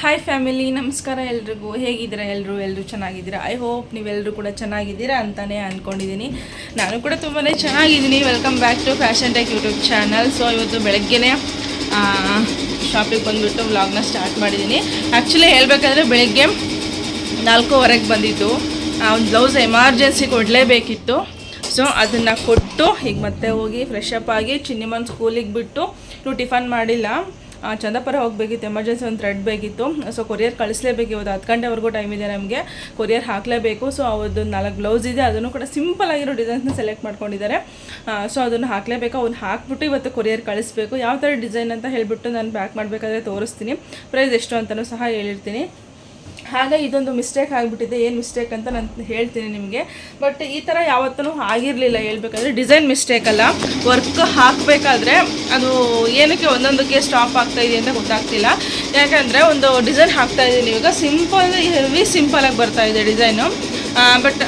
Hi family, ನಮಸ್ಕಾರ ಎಲ್ರಿಗೂ. ಹೇಗಿದ್ದೀರಾ ಎಲ್ಲರೂ ಚೆನ್ನಾಗಿದ್ದೀರಾ? ಐ ಹೋಪ್ ನೀವೆಲ್ಲರೂ ಕೂಡ ಚೆನ್ನಾಗಿದ್ದೀರಾ ಅಂತಲೇ ಅಂದ್ಕೊಂಡಿದ್ದೀನಿ. ನಾನು ಕೂಡ ತುಂಬಾ ಚೆನ್ನಾಗಿದ್ದೀನಿ. Welcome back to fashion tech YouTube channel. So ಇವತ್ತು ಬೆಳಗ್ಗೆನೇ ಶಾಪಿಗೆ ಬಂದುಬಿಟ್ಟು ವ್ಲಾಗ್ನ ಸ್ಟಾರ್ಟ್ ಮಾಡಿದ್ದೀನಿ. ಆ್ಯಕ್ಚುಲಿ ಹೇಳಬೇಕಾದ್ರೆ ಬೆಳಗ್ಗೆ 4:15ಗೆ ಬಂದಿದ್ದು. ಒಂದು ಬ್ಲೌಸ್ ಎಮರ್ಜೆನ್ಸಿ ಕೊಡಲೇಬೇಕಿತ್ತು. ಸೊ ಅದನ್ನು ಕೊಟ್ಟು ಈಗ ಮತ್ತೆ ಹೋಗಿ ಫ್ರೆಶ್ ಅಪ್ ಆಗಿ ಚಿನ್ನಿಮನ್ ಸ್ಕೂಲಿಗೆ ಬಿಟ್ಟು ಟಿಫನ್ ಮಾಡಿಲ್ಲ. ಚಂದಾಪುರ ಹೋಗಬೇಕಿತ್ತು, ಎಮರ್ಜೆನ್ಸಿ ಒಂದು ಥ್ರೆಡ್ ಬೇಕಿತ್ತು. ಸೊ ಕೊರಿಯರ್ ಕಳಿಸ್ಲೇಬೇಕು. ಇವತ್ತು 10 ಗಂಟೆವರೆಗೂ ಟೈಮ್ ಇದೆ ನಮಗೆ, ಕೊರಿಯರ್ ಹಾಕಲೇಬೇಕು. ಸೊ ಅವತ್ತು 4 ಬ್ಲೌಸ್ ಇದೆ, ಅದನ್ನು ಕೂಡ ಸಿಂಪಲ್ ಆಗಿರೋ ಡಿಸೈನ್ಸ್ನ ಸೆಲೆಕ್ಟ್ ಮಾಡ್ಕೊಂಡಿದ್ದಾರೆ. ಸೊ ಅದನ್ನು ಹಾಕಲೇಬೇಕು. ಅವ್ನು ಹಾಕ್ಬಿಟ್ಟು ಇವತ್ತು ಕೊರಿಯರ್ ಕಳಿಸ್ಬೇಕು. ಯಾವ ಥರ ಡಿಸೈನ್ ಅಂತ ಹೇಳಿಬಿಟ್ಟು ನಾನು ಪ್ಯಾಕ್ ಮಾಡಬೇಕಾದ್ರೆ ತೋರಿಸ್ತೀನಿ. ಪ್ರೈಸ್ ಎಷ್ಟು ಅಂತಲೂ ಸಹ ಹೇಳಿರ್ತೀನಿ. ಹಾಗೆ ಇದೊಂದು ಮಿಸ್ಟೇಕ್ ಆಗಿಬಿಟ್ಟಿದೆ. ಏನು ಮಿಸ್ಟೇಕ್ ಅಂತ ನಾನು ಹೇಳ್ತೀನಿ ನಿಮಗೆ. ಬಟ್ ಈ ಥರ ಯಾವತ್ತೂ ಆಗಿರಲಿಲ್ಲ. ಹೇಳ್ಬೇಕಾದ್ರೆ ಡಿಸೈನ್ ಮಿಸ್ಟೇಕ್ ಅಲ್ಲ, ವರ್ಕ್ ಹಾಕಬೇಕಾದ್ರೆ ಅದು ಏನಕ್ಕೆ ಒಂದೊಂದಕ್ಕೆ ಸ್ಟಾಪ್ ಆಗ್ತಾಯಿದೆ ಅಂತ ಗೊತ್ತಾಗ್ತಿಲ್ಲ. ಯಾಕಂದರೆ ಒಂದು ಡಿಸೈನ್ ಹಾಕ್ತಾಯಿದ್ದೀನಿ ಇವಾಗ, ಹೆವಿ ಸಿಂಪಲಾಗಿ ಬರ್ತಾಯಿದೆ ಡಿಸೈನು. ಬಟ್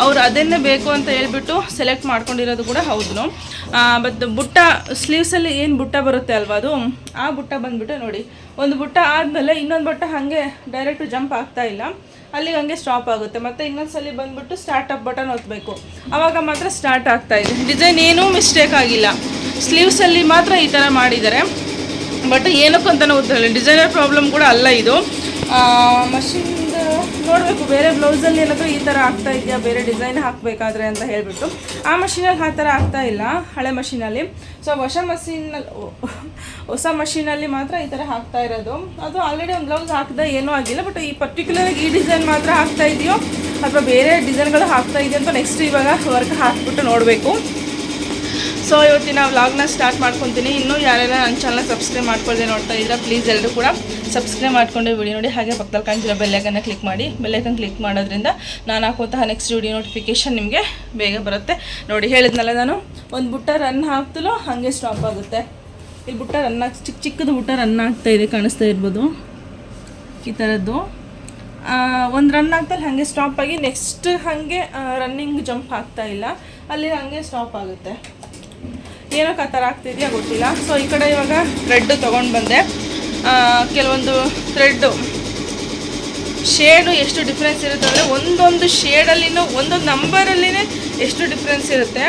ಅವ್ರು ಅದನ್ನೇ ಬೇಕು ಅಂತ ಹೇಳ್ಬಿಟ್ಟು ಸೆಲೆಕ್ಟ್ ಮಾಡ್ಕೊಂಡಿರೋದು ಕೂಡ ಹೌದು. ಬಟ್ ಬುಟ್ಟ ಸ್ಲೀವ್ಸಲ್ಲಿ ಏನು ಬುಟ್ಟ ಬರುತ್ತೆ ಅಲ್ವಾ, ಅದು ಆ ಬುಟ್ಟ ಬಂದುಬಿಟ್ಟು ನೋಡಿ, ಒಂದು ಬುಟ್ಟ ಆದಮೇಲೆ ಇನ್ನೊಂದು ಬುಟ್ಟ ಹಾಗೆ ಡೈರೆಕ್ಟು ಜಂಪ್ ಆಗ್ತಾ ಇಲ್ಲ, ಅಲ್ಲಿಗೆ ಹಂಗೆ ಸ್ಟಾಪ್ ಆಗುತ್ತೆ. ಮತ್ತು ಇನ್ನೊಂದ್ಸಲಿ ಬಂದುಬಿಟ್ಟು ಸ್ಟಾರ್ಟಪ್ ಬಟನ್ ಒತ್ತಬೇಕು, ಆವಾಗ ಮಾತ್ರ ಸ್ಟಾರ್ಟ್ ಆಗ್ತಾಯಿದೆ. ಡಿಸೈನ್ ಏನೂ ಮಿಸ್ಟೇಕ್ ಆಗಿಲ್ಲ, ಸ್ಲೀವ್ಸಲ್ಲಿ ಮಾತ್ರ ಈ ಥರ ಮಾಡಿದ್ದಾರೆ. ಬಟ್ ಏನಕ್ಕಂತಲೂ ಗೊತ್ತಿಲ್ಲ, ಡಿಸೈನರ್ ಪ್ರಾಬ್ಲಮ್ ಕೂಡ ಅಲ್ಲ ಇದು. ಮಷಿನ್ ನೋಡಬೇಕು, ಬೇರೆ ಬ್ಲೌಸಲ್ಲಿ ಏನಾದರೂ ಈ ಥರ ಆಗ್ತಾ ಇದೆಯಾ, ಬೇರೆ ಡಿಸೈನ್ ಹಾಕಬೇಕಾದ್ರೆ ಅಂತ ಹೇಳಿಬಿಟ್ಟು. ಆ ಮಷೀನಲ್ಲಿ ಆ ಥರ ಆಗ್ತಾ ಇಲ್ಲ, ಹಳೆ ಮಷೀನಲ್ಲಿ. ಸೊ ಹೊಸ ಮಷೀನಲ್ಲಿ ಮಾತ್ರ ಈ ಥರ ಹಾಕ್ತಾ ಇರೋದು. ಅದು ಆಲ್ರೆಡಿ ಒಂದು ಬ್ಲೌಸ್ ಹಾಕಿದ ಏನೂ ಆಗಿಲ್ಲ. ಬಟ್ ಈ ಪರ್ಟಿಕ್ಯುಲರಾಗಿ ಈ ಡಿಸೈನ್ ಮಾತ್ರ ಹಾಕ್ತಾ ಇದೆಯೋ ಅಥವಾ ಬೇರೆ ಡಿಸೈನ್ಗಳು ಹಾಕ್ತಾ ಇದೆಯೋ ಅಂತ ನೆಕ್ಸ್ಟ್ ಇವಾಗ ವರ್ಕ್ ಹಾಕ್ಬಿಟ್ಟು ನೋಡಬೇಕು. ಸೊ ಇವತ್ತಿನ ವ್ಲಾಗ್ನ ಸ್ಟಾರ್ಟ್ ಮಾಡ್ಕೊತೀನಿ. ಇನ್ನೂ ಯಾರೆಲ್ಲ ನನ್ನ ಚಾನಲ್ನ ಸಬ್ಸ್ಕ್ರೈಬ್ ಮಾಡ್ಕೊಳ್ಳದೆ ನೋಡ್ತಾ ಇದ್ದೀರಾ, ಪ್ಲೀಸ್ ಎಲ್ಲರೂ ಕೂಡ ಸಬ್ಸ್ಕ್ರೈಬ್ ಮಾಡ್ಕೊಂಡು ವಿಡಿಯೋ ನೋಡಿ. ಹಾಗೆ ಪಕ್ಕದಲ್ಲಿ ಕಾಣ್ತಿರೋ ಬೆಲ್ಲೈಕನ್ನ ಕ್ಲಿಕ್ ಮಾಡಿ. ಬೆಲ್ಲೈಕನ್ ಕ್ಲಿಕ್ ಮಾಡೋದ್ರಿಂದ ನಾನು ಹಾಕುವಂತಹ ನೆಕ್ಸ್ಟ್ ವಿಡಿಯೋ ನೋಟಿಫಿಕೇಷನ್ ನಿಮಗೆ ಬೇಗ ಬರುತ್ತೆ. ನೋಡಿ, ಹೇಳಿದ್ನಲ್ಲ ನಾನು, ಒಂದು ಬುಟ್ಟ ರನ್ ಹಾಕ್ತಲೋ ಹಾಗೆ ಸ್ಟಾಪ್ ಆಗುತ್ತೆ. ಈ ಬುಟ್ಟ ರನ್ ಚಿಕ್ಕದು ಬುಟ್ಟ ರನ್ ಆಗ್ತಾಯಿದೆ, ಕಾಣಿಸ್ತಾ ಇರ್ಬೋದು ಈ ಥರದ್ದು. ಒಂದು ರನ್ ಆಗ್ತಲ್ಲಿ ಹಾಗೆ ಸ್ಟಾಪ್ ಆಗಿ ನೆಕ್ಸ್ಟ್ ಹಾಗೆ ರನ್ನಿಂಗ್ ಜಂಪ್ ಆಗ್ತಾ ಇಲ್ಲ, ಅಲ್ಲಿ ಹಾಗೆ ಸ್ಟಾಪ್ ಆಗುತ್ತೆ. ಏನಕ್ಕೆ ಆ ಥರ ಆಗ್ತಿದೆಯಾ ಗೊತ್ತಿಲ್ಲ. ಸೊ ಈ ಕಡೆ ಇವಾಗ ಥ್ರೆಡ್ಡು ತೊಗೊಂಡು ಬಂದೆ. ಕೆಲವೊಂದು ಥ್ರೆಡ್ಡು ಶೇಡು ಎಷ್ಟು ಡಿಫ್ರೆನ್ಸ್ ಇರುತ್ತೆ ಅಂದರೆ, ಒಂದೊಂದು ಶೇಡಲ್ಲಿನೂ ಒಂದೊಂದು ನಂಬರಲ್ಲಿನೇ ಎಷ್ಟು ಡಿಫ್ರೆನ್ಸ್ ಇರುತ್ತೆ.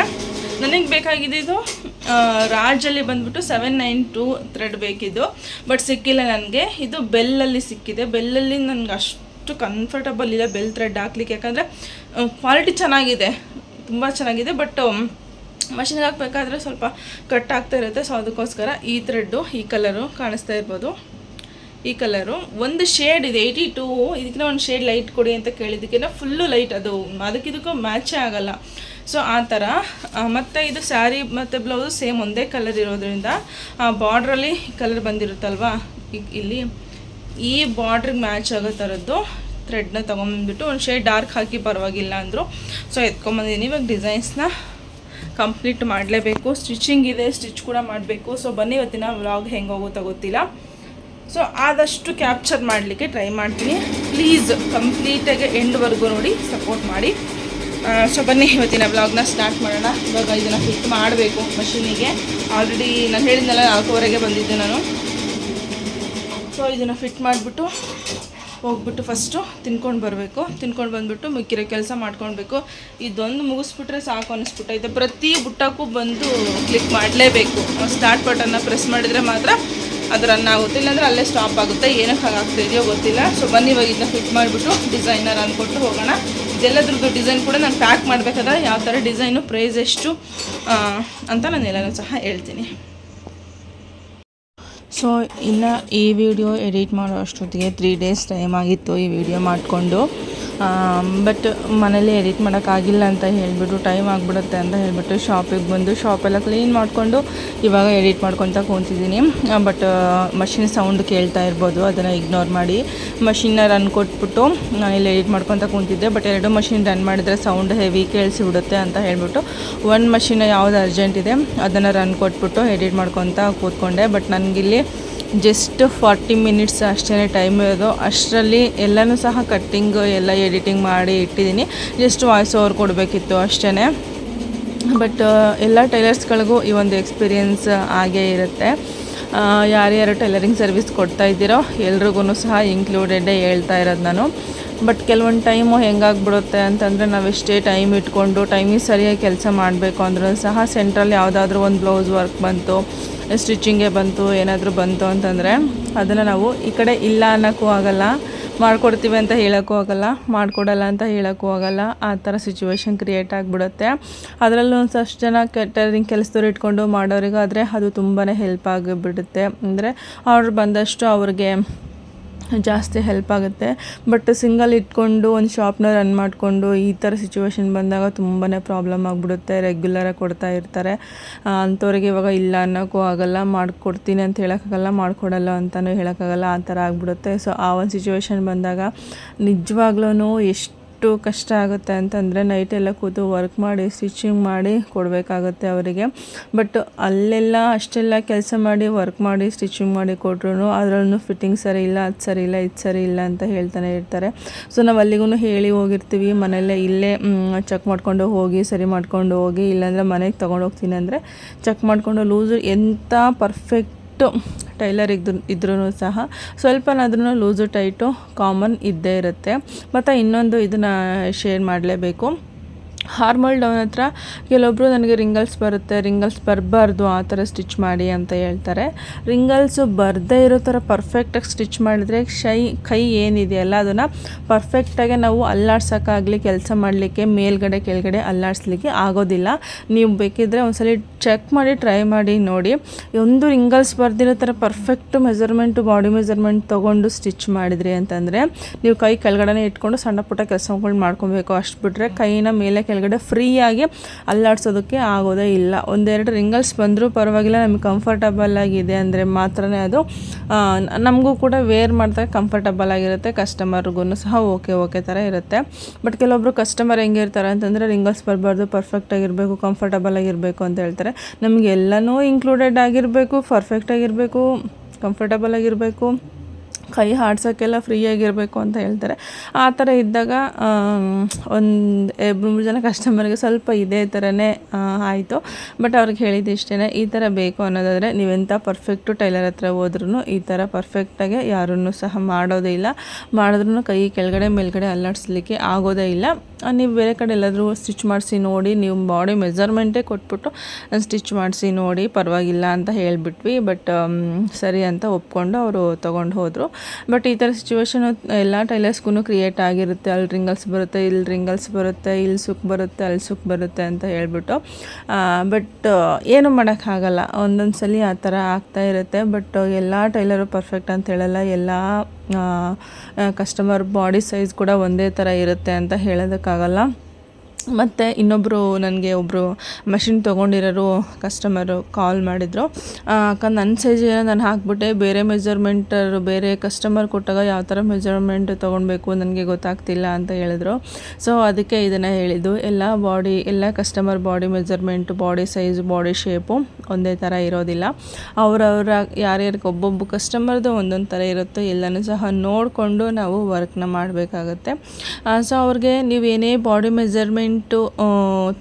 ನನಗೆ ಬೇಕಾಗಿದ್ದು ರಾಜಲ್ಲಿ ಬಂದುಬಿಟ್ಟು 792 ಥ್ರೆಡ್ ಬೇಕಿದ್ದು, ಬಟ್ ಸಿಕ್ಕಿಲ್ಲ ನನಗೆ. ಇದು ಬೆಲ್ಲಲ್ಲಿ ಸಿಕ್ಕಿದೆ. ಬೆಲ್ಲಲ್ಲಿ ನನಗೆ ಅಷ್ಟು ಕಂಫರ್ಟಬಲ್ ಇಲ್ಲ ಬೆಲ್ ಥ್ರೆಡ್ ಹಾಕ್ಲಿಕ್ಕೆ, ಯಾಕಂದರೆ ಕ್ವಾಲಿಟಿ ಚೆನ್ನಾಗಿದೆ, ತುಂಬ ಚೆನ್ನಾಗಿದೆ. ಬಟ್ ಮಷಿನ್ಗೆ ಹಾಕಬೇಕಾದ್ರೆ ಸ್ವಲ್ಪ ಕಟ್ ಆಗ್ತಾ ಇರುತ್ತೆ. ಸೊ ಅದಕ್ಕೋಸ್ಕರ ಈ ಥ್ರೆಡ್ಡು, ಈ ಕಲರು ಕಾಣಿಸ್ತಾ ಇರ್ಬೋದು, ಈ ಕಲರು ಒಂದು ಶೇಡ್ ಇದೆ 82. ಇದಕ್ಕಿಂತ ಒಂದು ಶೇಡ್ ಲೈಟ್ ಕೊಡಿ ಅಂತ ಕೇಳಿದ್ದಕ್ಕಿಂತ ಫುಲ್ಲು ಲೈಟ್, ಅದು ಅದಕ್ಕಿದಕ್ಕೂ ಮ್ಯಾಚೇ ಆಗೋಲ್ಲ. ಸೊ ಆ ಥರ. ಮತ್ತು ಇದು ಸ್ಯಾರಿ ಮತ್ತು ಬ್ಲೌಸು ಸೇಮ್ ಒಂದೇ ಕಲರ್ ಇರೋದ್ರಿಂದ ಬಾರ್ಡ್ರಲ್ಲಿ ಕಲರ್ ಬಂದಿರುತ್ತಲ್ವ, ಇಲ್ಲಿ ಈ ಬಾರ್ಡ್ರಿಗೆ ಮ್ಯಾಚ್ ಆಗೋ ಥರದ್ದು ಥ್ರೆಡ್ನ ತೊಗೊಂಬಂದ್ಬಿಟ್ಟು ಒಂದು ಶೇಡ್ ಡಾರ್ಕ್ ಹಾಕಿ ಪರವಾಗಿಲ್ಲ ಅಂದರು. ಸೊ ಎತ್ಕೊಂಬಂದಿದ್ದೀನಿ. ಇವಾಗ ಡಿಸೈನ್ಸ್ನ ಕಂಪ್ಲೀಟ್ ಮಾಡಲೇಬೇಕು. ಸ್ಟಿಚಿಂಗ್ ಇದೆ, ಸ್ಟಿಚ್ ಕೂಡ ಮಾಡಬೇಕು. ಸೊ ಬನ್ನಿ, ಇವತ್ತಿನ ವ್ಲಾಗ್ ಹೆಂಗೆ ಹೋಗುತ್ತಾ ಗೊತ್ತಿಲ್ಲ. ಸೊ ಆದಷ್ಟು ಕ್ಯಾಪ್ಚರ್ ಮಾಡಲಿಕ್ಕೆ ಟ್ರೈ ಮಾಡ್ತೀನಿ. ಪ್ಲೀಸ್ ಕಂಪ್ಲೀಟಾಗಿ ಎಂಡ್ವರೆಗೂ ನೋಡಿ, ಸಪೋರ್ಟ್ ಮಾಡಿ. ಸೊ ಬನ್ನಿ, ಇವತ್ತಿನ ವ್ಲಾಗ್ನ ಸ್ಟಾರ್ಟ್ ಮಾಡೋಣ. ಇವಾಗ ಇದನ್ನು ಫಿಟ್ ಮಾಡಬೇಕು ಮಷೀನಿಗೆ. ಆಲ್ರೆಡಿ ನಾನು ಹೇಳಿದ್ನಲ್ಲ 4:15ಗೆ ಬಂದಿದ್ದೆ ನಾನು. ಸೊ ಇದನ್ನು ಫಿಟ್ ಮಾಡಿಬಿಟ್ಟು ಹೋಗ್ಬಿಟ್ಟು ಫಸ್ಟು ತಿನ್ಕೊಂಡು ಬರಬೇಕು. ತಿನ್ಕೊಂಡು ಬಂದುಬಿಟ್ಟು ಮಿಕ್ಕಿರೋ ಕೆಲಸ ಮಾಡ್ಕೊಳ್ಬೇಕು. ಇದೊಂದು ಮುಗಿಸ್ಬಿಟ್ರೆ ಸಾಕು ಅನ್ನಿಸ್ಬಿಟ್ಟೈತೆ. ಪ್ರತಿ ಬುಟ್ಟಕ್ಕೂ ಬಂದು ಕ್ಲಿಕ್ ಮಾಡಲೇಬೇಕು. ಸ್ಟಾರ್ಟ್ ಬಟನ್ನ ಪ್ರೆಸ್ ಮಾಡಿದರೆ ಮಾತ್ರ ಅದು ರನ್ ಆಗುತ್ತೆ, ಇಲ್ಲಾಂದರೆ ಅಲ್ಲೇ ಸ್ಟಾಪ್ ಆಗುತ್ತೆ. ಏನಕ್ಕೆ ಹಾಗಾಗ್ತಾಯಿದೆಯೋ ಗೊತ್ತಿಲ್ಲ. ಸೊ ಬನ್ನಿ, ಇವಾಗ ಇದನ್ನ ಫಿಟ್ ಮಾಡಿಬಿಟ್ಟು ಡಿಸೈನರ್ ಅಂದ್ಕೊಟ್ಟು ಹೋಗೋಣ. ಇದೆಲ್ಲದ್ರದ್ದು ಡಿಸೈನ್ ಕೂಡ ನಾನು ಪ್ಯಾಕ್ ಮಾಡಬೇಕಾದ್ರೆ ಯಾವ ಥರ ಡಿಸೈನು, ಪ್ರೈಸ್ ಎಷ್ಟು ಅಂತ ನಾನು ಎಲ್ಲನೂ ಸಹ ಹೇಳ್ತೀನಿ. ಸೊ ಇನ್ನು ಈ ವಿಡಿಯೋ ಎಡಿಟ್ ಮಾಡೋ ಅಷ್ಟೊತ್ತಿಗೆ 3 days ಟೈಮ್ ಆಗಿತ್ತು ಈ ವಿಡಿಯೋ ಮಾಡಿಕೊಂಡು. ಬಟ್ ಮನೇಲಿ ಎಡಿಟ್ ಮಾಡೋಕ್ಕಾಗಿಲ್ಲ ಅಂತ ಹೇಳಿಬಿಟ್ಟು, ಟೈಮ್ ಆಗಿಬಿಡುತ್ತೆ ಅಂತ ಹೇಳಿಬಿಟ್ಟು ಶಾಪಿಗೆ ಬಂದು ಶಾಪೆಲ್ಲ ಕ್ಲೀನ್ ಮಾಡಿಕೊಂಡು ಇವಾಗ ಎಡಿಟ್ ಮಾಡ್ಕೊತ ಕೂತಿದ್ದೀನಿ. ಬಟ್ ಮಷಿನ್ ಸೌಂಡ್ ಕೇಳ್ತಾ ಇರ್ಬೋದು, ಅದನ್ನು ಇಗ್ನೋರ್ ಮಾಡಿ. ಮಷಿನ್ನ ರನ್ ಕೊಟ್ಬಿಟ್ಟು ನಾನು ಇಲ್ಲಿ ಎಡಿಟ್ ಮಾಡ್ಕೊತ ಕೂತಿದ್ದೆ. ಬಟ್ 2 ಮಷಿನ್ ರನ್ ಮಾಡಿದರೆ ಸೌಂಡ್ ಹೆವಿ ಕೇಳಿಸಿಬಿಡುತ್ತೆ ಅಂತ ಹೇಳಿಬಿಟ್ಟು ಒಂದು ಮಷಿನ್ ಯಾವುದು ಅರ್ಜೆಂಟ್ ಇದೆ ಅದನ್ನು ರನ್ ಕೊಟ್ಬಿಟ್ಟು ಎಡಿಟ್ ಮಾಡ್ಕೊತ ಕೂತ್ಕೊಂಡೆ. ಬಟ್ ನನಗಿಲ್ಲಿ ಜಸ್ಟ್ 40 minutes ಅಷ್ಟೇ ಟೈಮ್ ಇರೋದು. ಅಷ್ಟರಲ್ಲಿ ಎಲ್ಲನೂ ಸಹ ಕಟ್ಟಿಂಗ್ ಎಲ್ಲ ಎಡಿಟಿಂಗ್ ಮಾಡಿ ಇಟ್ಟಿದ್ದೀನಿ. ಜಸ್ಟ್ ವಾಯ್ಸ್ ಓವರ್ ಕೊಡಬೇಕಿತ್ತು ಅಷ್ಟೇ. ಬಟ್ ಎಲ್ಲ ಟೈಲರ್ಸ್ಗಳಿಗೂ ಈ ಒಂದು ಎಕ್ಸ್ಪೀರಿಯೆನ್ಸ್ ಆಗೇ ಇರುತ್ತೆ. ಯಾರ್ಯಾರು ಟೈಲರಿಂಗ್ ಸರ್ವಿಸ್ ಕೊಡ್ತಾ ಇದ್ದೀರೋ ಎಲ್ರಿಗೂ ಸಹ ಇನ್ಕ್ಲೂಡೆಡೇ ಹೇಳ್ತಾ ಇರೋದು ನಾನು. ಬಟ್ ಕೆಲವೊಂದು ಟೈಮು ಹೆಂಗಾಗ್ಬಿಡುತ್ತೆ ಅಂತಂದರೆ ನಾವೆಷ್ಟೇ ಟೈಮ್ ಇಟ್ಕೊಂಡು ಟೈಮಿಗೆ ಸರಿಯಾಗಿ ಕೆಲಸ ಮಾಡಬೇಕು ಅಂದ್ರೂ ಸಹ ಸೆಂಟ್ರಲ್ಲಿ ಯಾವುದಾದ್ರೂ ಒಂದು ಬ್ಲೌಸ್ ವರ್ಕ್ ಬಂತು, ಸ್ಟಿಚಿಂಗೇ ಬಂತು, ಏನಾದರೂ ಬಂತು ಅಂತಂದರೆ ಅದನ್ನು ನಾವು ಈ ಕಡೆ ಇಲ್ಲ ಅನ್ನೋಕ್ಕೂ ಆಗೋಲ್ಲ, ಮಾಡಿಕೊಡ್ತೀವಿ ಅಂತ ಹೇಳೋಕ್ಕೂ ಆಗೋಲ್ಲ, ಮಾಡಿಕೊಡಲ್ಲ ಅಂತ ಹೇಳೋಕ್ಕೂ ಆಗೋಲ್ಲ. ಆ ಥರ ಸಿಚುವೇಶನ್ ಕ್ರಿಯೇಟ್ ಆಗಿಬಿಡುತ್ತೆ. ಅದರಲ್ಲೂ ಒಂದಷ್ಟು ಜನ ಟೈಲರಿಂಗ್ ಕೆಲಸದವ್ರು ಇಟ್ಕೊಂಡು ಮಾಡೋರಿಗಾದರೆ ಅದು ತುಂಬಾ ಹೆಲ್ಪ್ ಆಗಿಬಿಡುತ್ತೆ. ಅಂದರೆ ಅವ್ರು ಬಂದಷ್ಟು ಅವ್ರಿಗೆ ಜಾಸ್ತಿ ಹೆಲ್ಪ್ ಆಗುತ್ತೆ. ಬಟ್ ಸಿಂಗಲ್ ಇಟ್ಕೊಂಡು ಒಂದು ಶಾಪ್ನ ರನ್ ಮಾಡಿಕೊಂಡು ಈ ಥರ ಸಿಚುವೇಶನ್ ಬಂದಾಗ ತುಂಬಾ ಪ್ರಾಬ್ಲಮ್ ಆಗಿಬಿಡುತ್ತೆ. ರೆಗ್ಯುಲರಾಗಿ ಕೊಡ್ತಾ ಇರ್ತಾರೆ ಅಂಥವ್ರಿಗೆ ಇವಾಗ ಇಲ್ಲ ಅನ್ನೋಕ್ಕೂ ಆಗೋಲ್ಲ, ಮಾಡಿಕೊಡ್ತೀನಿ ಅಂತ ಹೇಳೋಕ್ಕಾಗಲ್ಲ, ಮಾಡಿಕೊಡಲ್ಲ ಅಂತಲೂ ಹೇಳೋಕ್ಕಾಗಲ್ಲ. ಆ ಥರ ಆಗಿಬಿಡುತ್ತೆ. ಸೊ ಆ ಒಂದು ಸಿಚುವೇಶನ್ ಬಂದಾಗ ನಿಜವಾಗ್ಲೂ ಎಷ್ಟು ಕಷ್ಟ ಆಗುತ್ತೆ ಅಂತಂದರೆ ನೈಟೆಲ್ಲ ಕೂತು ವರ್ಕ್ ಮಾಡಿ ಸ್ಟಿಚಿಂಗ್ ಮಾಡಿ ಕೊಡಬೇಕಾಗುತ್ತೆ ಅವರಿಗೆ. ಬಟ್ ಅಲ್ಲೆಲ್ಲ ಅಷ್ಟೆಲ್ಲ ಕೆಲಸ ಮಾಡಿ ವರ್ಕ್ ಮಾಡಿ ಸ್ಟಿಚಿಂಗ್ ಮಾಡಿ ಕೊಟ್ರು ಅದರಲ್ಲೂ ಫಿಟ್ಟಿಂಗ್ ಸರಿ ಇಲ್ಲ, ಅದು ಸರಿ ಇಲ್ಲ, ಇದು ಸರಿ ಇಲ್ಲ ಅಂತ ಹೇಳ್ತಾನೆ ಇರ್ತಾರೆ. ಸೊ ನಾವು ಅಲ್ಲಿಗೂ ಹೇಳಿ ಹೋಗಿರ್ತೀವಿ, ಮನೆಯಲ್ಲೇ ಇಲ್ಲೇ ಚೆಕ್ ಮಾಡ್ಕೊಂಡು ಹೋಗಿ, ಸರಿ ಮಾಡ್ಕೊಂಡು ಹೋಗಿ, ಇಲ್ಲಾಂದರೆ ಮನೆಗೆ ತೊಗೊಂಡೋಗ್ತೀನಿ ಅಂದರೆ ಚೆಕ್ ಮಾಡಿಕೊಂಡು ಲೂಸು ಎಂಥ ಪರ್ಫೆಕ್ಟ್ ಟೈಲರ್ ಇದ್ರೂ ಸಹ ಸ್ವಲ್ಪನಾದ್ರೂ ಲೂಸು ಟೈಟು ಕಾಮನ್ ಇದ್ದೇ ಇರುತ್ತೆ. ಮತ್ತು ಇನ್ನೊಂದು ಇದನ್ನು ಶೇರ್ ಮಾಡಲೇಬೇಕು. ಹಾರ್ಮಲ್ ಡೌನ್ ಹತ್ರ ಕೆಲವೊಬ್ಬರು ನನಗೆ ರಿಂಗಲ್ಸ್ ಬರುತ್ತೆ, ರಿಂಗಲ್ಸ್ ಬರಬಾರ್ದು ಆ ಥರ ಸ್ಟಿಚ್ ಮಾಡಿ ಅಂತ ಹೇಳ್ತಾರೆ. ರಿಂಗಲ್ಸು ಬರದೇ ಇರೋ ಥರ ಪರ್ಫೆಕ್ಟಾಗಿ ಸ್ಟಿಚ್ ಮಾಡಿದ್ರೆ ಕೈ ಏನಿದೆಯಲ್ಲ ಅದನ್ನು ಪರ್ಫೆಕ್ಟಾಗಿ ನಾವು ಅಲ್ಲಾಡ್ಸೋಕ್ಕಾಗಲಿ, ಕೆಲಸ ಮಾಡಲಿಕ್ಕೆ ಮೇಲ್ಗಡೆ ಕೆಳಗಡೆ ಅಲ್ಲಾಡಿಸ್ಲಿಕ್ಕೆ ಆಗೋದಿಲ್ಲ. ನೀವು ಬೇಕಿದ್ದರೆ ಒಂದ್ಸಲ ಚೆಕ್ ಮಾಡಿ ಟ್ರೈ ಮಾಡಿ ನೋಡಿ. ಒಂದು ರಿಂಗಲ್ಸ್ ಬರ್ದಿರೋ ಥರ ಪರ್ಫೆಕ್ಟು ಮೆಜರ್ಮೆಂಟು, ಬಾಡಿ ಮೆಜರ್ಮೆಂಟ್ ತೊಗೊಂಡು ಸ್ಟಿಚ್ ಮಾಡಿದ್ರಿ ಅಂತಂದರೆ ನೀವು ಕೈ ಕೆಳಗಡೆ ಇಟ್ಕೊಂಡು ಸಣ್ಣ ಪುಟ್ಟ ಕೆಲಸಗಳು ಮಾಡ್ಕೊಬೇಕು. ಅಷ್ಟು ಬಿಟ್ಟರೆ ಕೈನ ಮೇಲೆ ಕೆಳಗಡೆ ಫ್ರೀಯಾಗಿ ಅಲ್ಲಾಡ್ಸೋದಕ್ಕೆ ಆಗೋದೇ ಇಲ್ಲ. ಒಂದೆರಡು ರಿಂಗಲ್ಸ್ ಬಂದರೂ ಪರವಾಗಿಲ್ಲ, ನಮಗೆ ಕಂಫರ್ಟಬಲ್ ಆಗಿದೆ ಅಂದರೆ ಮಾತ್ರನೇ ಅದು ನಮಗೂ ಕೂಡ ವೇರ್ ಮಾಡಿದಾಗ ಕಂಫರ್ಟಬಲ್ ಆಗಿರುತ್ತೆ, ಕಸ್ಟಮರ್ಗೂ ಸಹ ಓಕೆ ಥರ ಇರುತ್ತೆ. ಬಟ್ ಕೆಲವೊಬ್ಬರು ಕಸ್ಟಮರ್ ಹೆಂಗಿರ್ತಾರೆ ಅಂತಂದರೆ ರಿಂಗಲ್ಸ್ ಬರಬಾರ್ದು, ಪರ್ಫೆಕ್ಟಾಗಿರಬೇಕು, ಕಂಫರ್ಟಬಲ್ ಆಗಿರಬೇಕು ಅಂತ ಹೇಳ್ತಾರೆ. ನಮಗೆ ಎಲ್ಲನೂ ಇನ್ಕ್ಲೂಡೆಡ್ ಆಗಿರಬೇಕು, ಪರ್ಫೆಕ್ಟಾಗಿರಬೇಕು, ಕಂಫರ್ಟಬಲ್ ಆಗಿರಬೇಕು, ಕೈ ಆಡ್ಸೋಕ್ಕೆಲ್ಲ ಫ್ರೀಯಾಗಿರಬೇಕು ಅಂತ ಹೇಳ್ತಾರೆ. ಆ ಥರ ಇದ್ದಾಗ ಒಂದು 3 ಜನ ಕಸ್ಟಮರ್ಗೆ ಸ್ವಲ್ಪ ಇದೇ ಥರನೇ ಆಯಿತು. ಬಟ್ ಅವ್ರಿಗೆ ಹೇಳಿದ್ದು ಇಷ್ಟೇ, ಈ ಥರ ಬೇಕು ಅನ್ನೋದಾದರೆ ನೀವೆಂಥ ಪರ್ಫೆಕ್ಟು ಟೈಲರ್ ಹತ್ರ ಹೋದ್ರೂ ಈ ಥರ ಪರ್ಫೆಕ್ಟಾಗಿ ಯಾರನ್ನೂ ಸಹ ಮಾಡೋದೇ ಇಲ್ಲ. ಮಾಡಿದ್ರೂ ಕೈ ಕೆಳಗಡೆ ಮೇಲ್ಗಡೆ ಅಲ್ಲಾಡಿಸ್ಲಿಕ್ಕೆ ಆಗೋದೇ ಇಲ್ಲ. ನೀವು ಬೇರೆ ಕಡೆ ಎಲ್ಲಾದರೂ ಸ್ಟಿಚ್ ಮಾಡಿಸಿ ನೋಡಿ, ನೀವು ಬಾಡಿ ಮೆಜರ್ಮೆಂಟೇ ಕೊಟ್ಬಿಟ್ಟು ಸ್ಟಿಚ್ ಮಾಡಿಸಿ ನೋಡಿ, ಪರವಾಗಿಲ್ಲ ಅಂತ ಹೇಳಿಬಿಟ್ವಿ. ಬಟ್ ಸರಿ ಅಂತ ಒಪ್ಕೊಂಡು ಅವರು ತೊಗೊಂಡು ಹೋದರು. ಬಟ್ ಈ ಥರ ಸಿಚುವೇಶನು ಎಲ್ಲ ಟೈಲರ್ಸ್ಗೂ ಕ್ರಿಯೇಟ್ ಆಗಿರುತ್ತೆ. ಅಲ್ಲಿ ರಿಂಗಲ್ಸ್ ಬರುತ್ತೆ, ಇಲ್ಲಿ ರಿಂಗಲ್ಸ್ ಬರುತ್ತೆ, ಇಲ್ಲಿ ಸುಕ್ ಬರುತ್ತೆ, ಅಲ್ಲಿ ಸುಕ್ ಬರುತ್ತೆ ಅಂತ ಹೇಳ್ಬಿಟ್ಟು. ಬಟ್ ಏನು ಮಾಡೋಕ್ಕಾಗಲ್ಲ, ಒಂದೊಂದು ಸಲ ಆ ಥರ ಆಗ್ತಾ ಇರುತ್ತೆ. ಬಟ್ ಎಲ್ಲ ಟೈಲರು ಪರ್ಫೆಕ್ಟ್ ಅಂತ ಹೇಳಲ್ಲ, ಎಲ್ಲ ಕಸ್ಟಮರ್ ಬಾಡಿ ಸೈಜ್ ಕೂಡ ಒಂದೇ ಥರ ಇರುತ್ತೆ ಅಂತ ಹೇಳೋದಕ್ಕಾಗಲ್ಲ. ಮತ್ತು ಇನ್ನೊಬ್ಬರು ನನಗೆ ಒಬ್ಬರು ಮಷಿನ್ ತೊಗೊಂಡಿರೋರು ಕಸ್ಟಮರು ಕಾಲ್ ಮಾಡಿದರು. ಅಕ್ಕ ನನ್ನ ಸೈಜ್ ಏನೋ ನಾನು ಹಾಕ್ಬಿಟ್ಟೆ, ಬೇರೆ ಮೆಜರ್ಮೆಂಟರು ಬೇರೆ ಕಸ್ಟಮರ್ ಕೊಟ್ಟಾಗ ಯಾವ ಥರ ಮೆಜರ್ಮೆಂಟ್ ತೊಗೊಳ್ಬೇಕು ನನಗೆ ಗೊತ್ತಾಗ್ತಿಲ್ಲ ಅಂತ ಹೇಳಿದ್ರು. ಸೊ ಅದಕ್ಕೆ ಇದನ್ನು ಹೇಳಿದ್ದು, ಎಲ್ಲ customer body measurement, body size, body shape ಒಂದೇ ಥರ ಇರೋದಿಲ್ಲ. ಅವರವರ ಯಾರ್ಯಾರಿಗೆ ಒಬ್ಬೊಬ್ಬ ಕಸ್ಟಮರ್ದು ಒಂದೊಂದು ಥರ ಇರುತ್ತೆ. ಎಲ್ಲನೂ ಸಹ ನೋಡಿಕೊಂಡು ನಾವು ವರ್ಕ್ನ ಮಾಡಬೇಕಾಗತ್ತೆ. ಸೊ ಅವ್ರಿಗೆ ನೀವೇನೇ ಬಾಡಿ ಮೆಜರ್ಮೆಂಟ್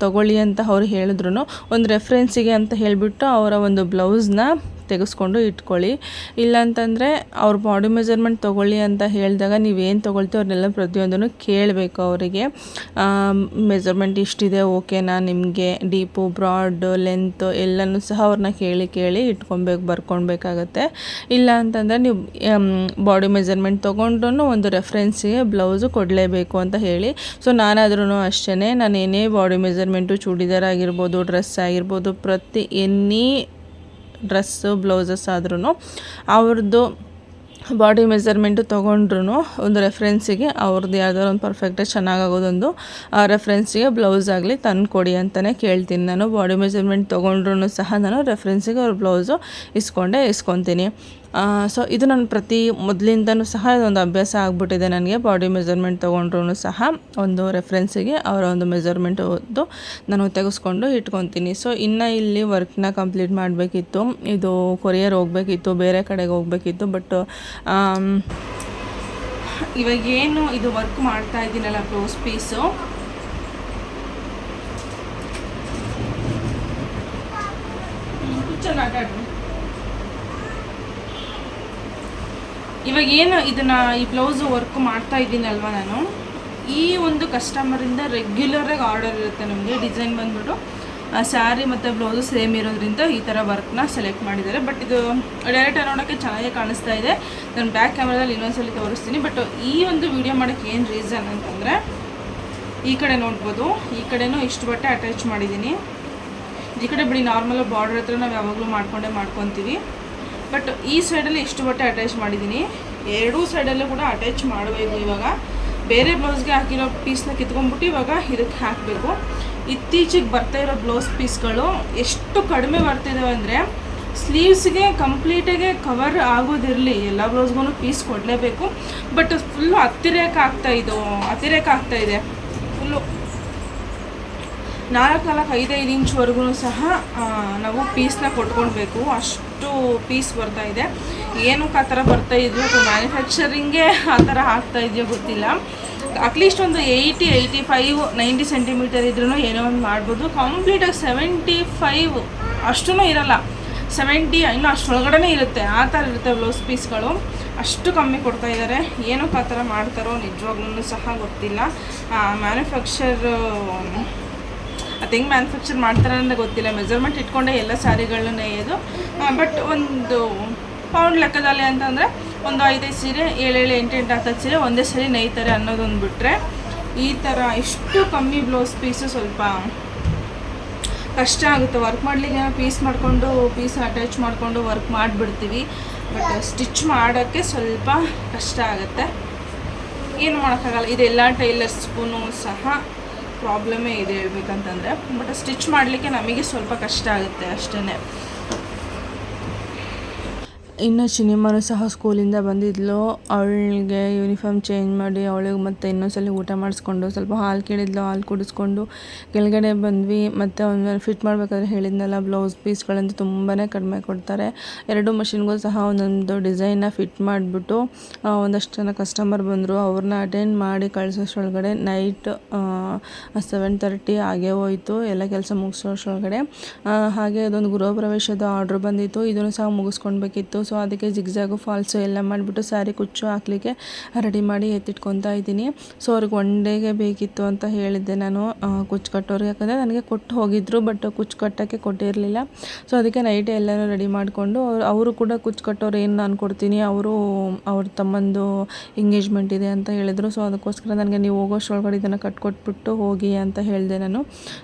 ತಗೊಳ್ಳಿ ಅಂತ ಅವ್ರು ಹೇಳಿದ್ರು ಒಂದು ರೆಫರೆನ್ಸಿಗೆ ಅಂತ ಹೇಳಿಬಿಟ್ಟು ಅವರ ಒಂದು ಬ್ಲೌಸ್ನ ತೆಗೆಸ್ಕೊಂಡು ಇಟ್ಕೊಳ್ಳಿ. ಇಲ್ಲಾಂತಂದರೆ ಅವ್ರ ಬಾಡಿ ಮೆಜರ್ಮೆಂಟ್ ತೊಗೊಳ್ಳಿ ಅಂತ ಹೇಳಿದಾಗ ನೀವೇನು ತೊಗೊಳ್ತೀವಿ ಅವ್ರನ್ನೆಲ್ಲ ಪ್ರತಿಯೊಂದನ್ನು ಕೇಳಬೇಕು. ಅವರಿಗೆ ಮೆಜರ್ಮೆಂಟ್ ಇಷ್ಟಿದೆ, ಓಕೆನಾ ನಿಮಗೆ, ಡೀಪು, ಬ್ರಾಡ್, ಲೆಂತು ಎಲ್ಲನೂ ಸಹ ಅವ್ರನ್ನ ಕೇಳಿ ಬರ್ಕೊಳ್ಬೇಕಾಗತ್ತೆ. ಇಲ್ಲ ಅಂತಂದರೆ ನೀವು ಬಾಡಿ ಮೆಜರ್ಮೆಂಟ್ ತೊಗೊಂಡ್ರೂ ಒಂದು ರೆಫರೆನ್ಸಿಗೆ ಬ್ಲೌಸು ಕೊಡಲೇಬೇಕು ಅಂತ ಹೇಳಿ. ಸೊ ನಾನಾದ್ರೂ ಅಷ್ಟೇ, ನಾನು ಏನೇ ಬಾಡಿ ಮೆಜರ್ಮೆಂಟು, ಚೂಡಿದಾರ್ ಆಗಿರ್ಬೋದು, ಡ್ರೆಸ್ ಆಗಿರ್ಬೋದು, ಎನಿ ಡ್ರೆಸ್ಸು, ಬ್ಲೌಸಸ್ ಆದ್ರೂ ಅವ್ರದ್ದು ಬಾಡಿ ಮೆಜರ್ಮೆಂಟು ತೊಗೊಂಡ್ರು ಒಂದು ರೆಫರೆನ್ಸಿಗೆ ಅವ್ರದ್ದು ಯಾವ್ದಾದ್ರು ಒಂದು ಪರ್ಫೆಕ್ಟಾಗಿ ಚೆನ್ನಾಗಾಗೋದೊಂದು ರೆಫರೆನ್ಸಿಗೆ ಬ್ಲೌಸ್ ಆಗಲಿ ತಂದು ಕೊಡಿ ಅಂತಲೇ ಕೇಳ್ತೀನಿ ನಾನು. ಬಾಡಿ ಮೆಜರ್ಮೆಂಟ್ ತೊಗೊಂಡ್ರೂ ಸಹ ನಾನು ರೆಫರೆನ್ಸಿಗೆ ಅವ್ರ ಬ್ಲೌಸು ಇಸ್ಕೊತೀನಿ. ಸೊ ಇದು ನಾನು ಮೊದಲಿಂದನೂ ಸಹ ಇದೊಂದು ಅಭ್ಯಾಸ ಆಗಿಬಿಟ್ಟಿದೆ ನನಗೆ. ಬಾಡಿ ಮೆಜರ್ಮೆಂಟ್ ತೊಗೊಂಡ್ರೂ ಸಹ ಒಂದು ರೆಫರೆನ್ಸಿಗೆ ಅವರ ಒಂದು ಮೆಜರ್ಮೆಂಟು ನಾನು ತೆಗೆಸ್ಕೊಂಡು ಇಟ್ಕೊತೀನಿ. ಸೊ ಇನ್ನು ಇಲ್ಲಿ ವರ್ಕ್ನ ಕಂಪ್ಲೀಟ್ ಮಾಡಬೇಕಿತ್ತು, ಇದು ಕೊರಿಯರ್ ಹೋಗಬೇಕಿತ್ತು, ಬೇರೆ ಕಡೆಗೆ ಹೋಗಬೇಕಿತ್ತು. ಬಟ್ ಇವಾಗೇನು ಇದು ವರ್ಕ್ ಮಾಡ್ತಾ ಇದ್ದೀನಲ್ಲ ಬ್ಲೌಸ್ ಪೀಸು, ಚೆನ್ನಾಗಿ ಇವಾಗ ಏನು ಇದನ್ನು ಈ ಬ್ಲೌಸು ವರ್ಕ್ ಮಾಡ್ತಾ ಇದ್ದೀನಲ್ವ ನಾನು, ಈ ಒಂದು ಕಸ್ಟಮರಿಂದ ರೆಗ್ಯುಲರಾಗಿ ಆರ್ಡರ್ ಇರುತ್ತೆ ನಮಗೆ. ಡಿಸೈನ್ ಬಂದ್ಬಿಟ್ಟು ಸ್ಯಾರಿ ಮತ್ತು ಬ್ಲೌಸು ಸೇಮ್ ಇರೋದ್ರಿಂದ ಈ ಥರ ವರ್ಕ್ನ ಸೆಲೆಕ್ಟ್ ಮಾಡಿದ್ದಾರೆ. ಬಟ್ ಇದು ಡೈರೆಕ್ಟಾಗಿ ನೋಡೋಕ್ಕೆ ಚೆನ್ನಾಗೇ ಕಾಣಿಸ್ತಾ ಇದೆ. ನಾನು ಬ್ಯಾಕ್ ಕ್ಯಾಮ್ರಾದಲ್ಲಿ ಇನ್ನೊಂದ್ಸಲಿ ತೋರಿಸ್ತೀನಿ. ಬಟ್ ಈ ಒಂದು ವಿಡಿಯೋ ಮಾಡೋಕ್ಕೆ ಏನು ರೀಸನ್ ಅಂತಂದರೆ, ಈ ಕಡೆ ನೋಡ್ಬೋದು, ಈ ಕಡೆನೂ ಇಷ್ಟು ಬಟ್ಟೆ ಅಟ್ಯಾಚ್ ಮಾಡಿದ್ದೀನಿ. ಈ ಕಡೆ ಬಿಡಿ ನಾರ್ಮಲ್ ಬಾರ್ಡರ್ ಹತ್ರ ನಾವು ಯಾವಾಗಲೂ ಮಾಡ್ಕೊತೀವಿ. ಬಟ್ ಈ ಸೈಡಲ್ಲಿ ಇಷ್ಟು ಬಟ್ಟೆ ಅಟ್ಯಾಚ್ ಮಾಡಿದ್ದೀನಿ. ಎರಡೂ ಸೈಡಲ್ಲೂ ಕೂಡ ಅಟ್ಯಾಚ್ ಮಾಡಬೇಕು. ಇವಾಗ ಬೇರೆ ಬ್ಲೌಸ್ಗೆ ಹಾಕಿರೋ ಪೀಸ್ನ ಕಿತ್ಕೊಂಡ್ಬಿಟ್ಟು ಇವಾಗ ಇದಕ್ಕೆ ಹಾಕಬೇಕು. ಇತ್ತೀಚೆಗೆ ಬರ್ತಾ ಇರೋ ಬ್ಲೌಸ್ ಪೀಸ್ಗಳು ಎಷ್ಟು ಕಡಿಮೆ ಬರ್ತಿದ್ದಾವೆ ಅಂದರೆ, ಸ್ಲೀವ್ಸ್ಗೆ ಕಂಪ್ಲೀಟಾಗಿ ಕವರ್ ಆಗೋದಿರಲಿ, ಎಲ್ಲ ಬ್ಲೌಸ್ಗೂ ಪೀಸ್ ಕೊಡಲೇಬೇಕು. ಬಟ್ ಫುಲ್ಲು ಅತಿರೇಕ ಆಗ್ತಾಯಿದೆ. ಫುಲ್ಲು 4-5 ಇಂಚ್ವರೆಗೂ ಸಹ ನಾವು ಪೀಸ್ನ ಕೊಟ್ಕೊಳ್ಬೇಕು. ಅಷ್ಟು ಪೀಸ್ ಬರ್ತಾಯಿದೆ. ಏನಕ್ಕೆ ಆ ಥರ ಬರ್ತಾಯಿದ್ವು, ಅಥವಾ ಮ್ಯಾನುಫ್ಯಾಕ್ಚರಿಂಗೇ ಆ ಥರ ಆಗ್ತಾಯಿದೆಯೋ ಗೊತ್ತಿಲ್ಲ. ಅಟ್ಲೀಸ್ಟ್ ಒಂದು 80-85-90 ಸೆಂಟಿಮೀಟರ್ ಇದ್ರೂ ಏನೋ ಒಂದು ಮಾಡ್ಬೋದು. ಕಂಪ್ಲೀಟಾಗಿ 75 ಅಷ್ಟೂ ಇರೋಲ್ಲ, 70 ಇನ್ನೂ ಅಷ್ಟೊಳಗಡೆ ಇರುತ್ತೆ. ಆ ಥರ ಇರುತ್ತೆ ಬ್ಲೌಸ್ ಪೀಸ್ಗಳು. ಅಷ್ಟು ಕಮ್ಮಿ ಕೊಡ್ತಾಯಿದ್ದಾರೆ. ಏನಕ್ಕೆ ಆ ಥರ ಮಾಡ್ತಾರೋ ನಿಜವಾಗ್ಲೂ ಸಹ ಗೊತ್ತಿಲ್ಲ. ಮ್ಯಾನುಫ್ಯಾಕ್ಚರ್ ಅದು ಹೆಂಗೆ ಮ್ಯಾನುಫ್ಯಾಕ್ಚರ್ ಮಾಡ್ತಾರೆ ಅಂತ ಗೊತ್ತಿಲ್ಲ. ಮೆಜರ್ಮೆಂಟ್ ಇಟ್ಕೊಂಡೆ ಎಲ್ಲ ಸ್ಯಾರಿಗಳನ್ನ ನೇಯೋದು. ಬಟ್ ಒಂದು ಪೌಂಡ್ ಲೆಕ್ಕದಲ್ಲಿ ಅಂತಂದರೆ ಒಂದು 5 ಸೀರೆ 7 8 10 ಸೀರೆ ಒಂದೇ ಸರಿ ನೇಯ್ತಾರೆ ಅನ್ನೋದೊಂದು ಬಿಟ್ಟರೆ, ಈ ಥರ ಇಷ್ಟು ಕಮ್ಮಿ ಬ್ಲೌಸ್ ಪೀಸು ಸ್ವಲ್ಪ ಕಷ್ಟ ಆಗುತ್ತೆ ವರ್ಕ್ ಮಾಡಲಿಕ್ಕೆ. ನಾವು ಪೀಸ್ ಅಟ್ಯಾಚ್ ಮಾಡಿಕೊಂಡು ವರ್ಕ್ ಮಾಡಿಬಿಡ್ತೀವಿ. ಬಟ್ ಸ್ಟಿಚ್ ಮಾಡೋಕ್ಕೆ ಸ್ವಲ್ಪ ಕಷ್ಟ ಆಗುತ್ತೆ. ಏನು ಮಾಡೋಕ್ಕಾಗಲ್ಲ. ಇದೆಲ್ಲ ಟೈಲರ್ಸ್ಗೂ ಸಹ ಪ್ರಾಬ್ಲಮೇ ಇದೆ ಹೇಳ್ಬೇಕಂತಂದರೆ. ಬಟ್ ಸ್ಟಿಚ್ ಮಾಡಲಿಕ್ಕೆ ನಮಗೆ ಸ್ವಲ್ಪ ಕಷ್ಟ ಆಗುತ್ತೆ ಅಷ್ಟೇ. ಇನ್ನು ಸಿನಿಮಾನು ಸಹ ಸ್ಕೂಲಿಂದ ಬಂದಿದ್ಲು. ಅವಳಿಗೆ ಯೂನಿಫಾರ್ಮ್ ಚೇಂಜ್ ಮಾಡಿ ಅವಳಿಗೆ ಮತ್ತು ಇನ್ನೊಂದ್ಸಲ ಊಟ ಮಾಡಿಸ್ಕೊಂಡು ಸ್ವಲ್ಪ ಹಾಲು ಕೇಳಿದ್ಲು, ಹಾಲು ಕುಡಿಸ್ಕೊಂಡು ಕೆಳಗಡೆ ಬಂದ್ವಿ. ಮತ್ತು ಒಂದು ಫಿಟ್ ಮಾಡಬೇಕಾದ್ರೆ ಹೇಳಿದ್ನಲ್ಲ, ಬ್ಲೌಸ್ ಪೀಸ್ಗಳಂತೂ ತುಂಬಾ ಕಡಿಮೆ ಕೊಡ್ತಾರೆ. 2 ಮಷಿನ್ಗೂ ಸಹ ಒಂದೊಂದು ಡಿಸೈನ್ನ ಫಿಟ್ ಮಾಡಿಬಿಟ್ಟು ಒಂದಷ್ಟು ಜನ ಕಸ್ಟಮರ್ ಬಂದರು. ಅವ್ರನ್ನ ಅಟೆಂಡ್ ಮಾಡಿ ಕಳಿಸೋಷ್ಟೊಳಗಡೆ ನೈಟ್ 7:30 ಆಗೇ ಹೋಯಿತು, ಎಲ್ಲ ಕೆಲಸ ಮುಗಿಸೋಷ್ಟೊಳಗಡೆ. ಹಾಗೆ ಅದೊಂದು ಗೃಹ ಪ್ರವೇಶದ ಆರ್ಡ್ರ್ ಬಂದಿತ್ತು, ಇದನ್ನು ಸಹ ಮುಗಿಸ್ಕೊಳ್ಬೇಕಿತ್ತು. ಸೊ ಅದಕ್ಕೆ ಜಿಗ್ಜಾಗು ಫಾಲ್ಸು ಎಲ್ಲ ಮಾಡಿಬಿಟ್ಟು ಸ್ಯಾರಿ ಕುಚ್ಚು ಹಾಕಲಿಕ್ಕೆ ರೆಡಿ ಮಾಡಿ ಎತ್ತಿಟ್ಕೊತಾ ಇದ್ದೀನಿ. ಸೊ ಅವ್ರಿಗೆ 1 ಡೇಗೆ ಬೇಕಿತ್ತು ಅಂತ ಹೇಳಿದ್ದೆ ನಾನು ಕುಚ್ಚು ಕಟ್ಟೋರು, ಯಾಕಂದರೆ ನನಗೆ ಕೊಟ್ಟು ಹೋಗಿದ್ರು. ಬಟ್ ಕುಚ್ಚು ಕಟ್ಟೋಕ್ಕೆ ಕೊಟ್ಟಿರಲಿಲ್ಲ. ಸೊ ಅದಕ್ಕೆ ನೈಟೇ ಎಲ್ಲನೂ ರೆಡಿ ಮಾಡಿಕೊಂಡು, ಅವರು ಕೂಡ ಕುಚ್ಚು ಕಟ್ಟೋರು ಏನು ನಾನು ಕೊಡ್ತೀನಿ, ಅವ್ರ ತಮ್ಮಂದು ಎಂಗೇಜ್ಮೆಂಟ್ ಇದೆ ಅಂತ ಹೇಳಿದರು. ಸೊ ಅದಕ್ಕೋಸ್ಕರ ನನಗೆ ನೀವು ಹೋಗೋಷ್ಟೊಳಗಡೆ ಇದನ್ನು ಕಟ್ಕೊಟ್ಬಿಟ್ಟು ಹೋಗಿ ಅಂತ ಹೇಳಿದೆ ನಾನು.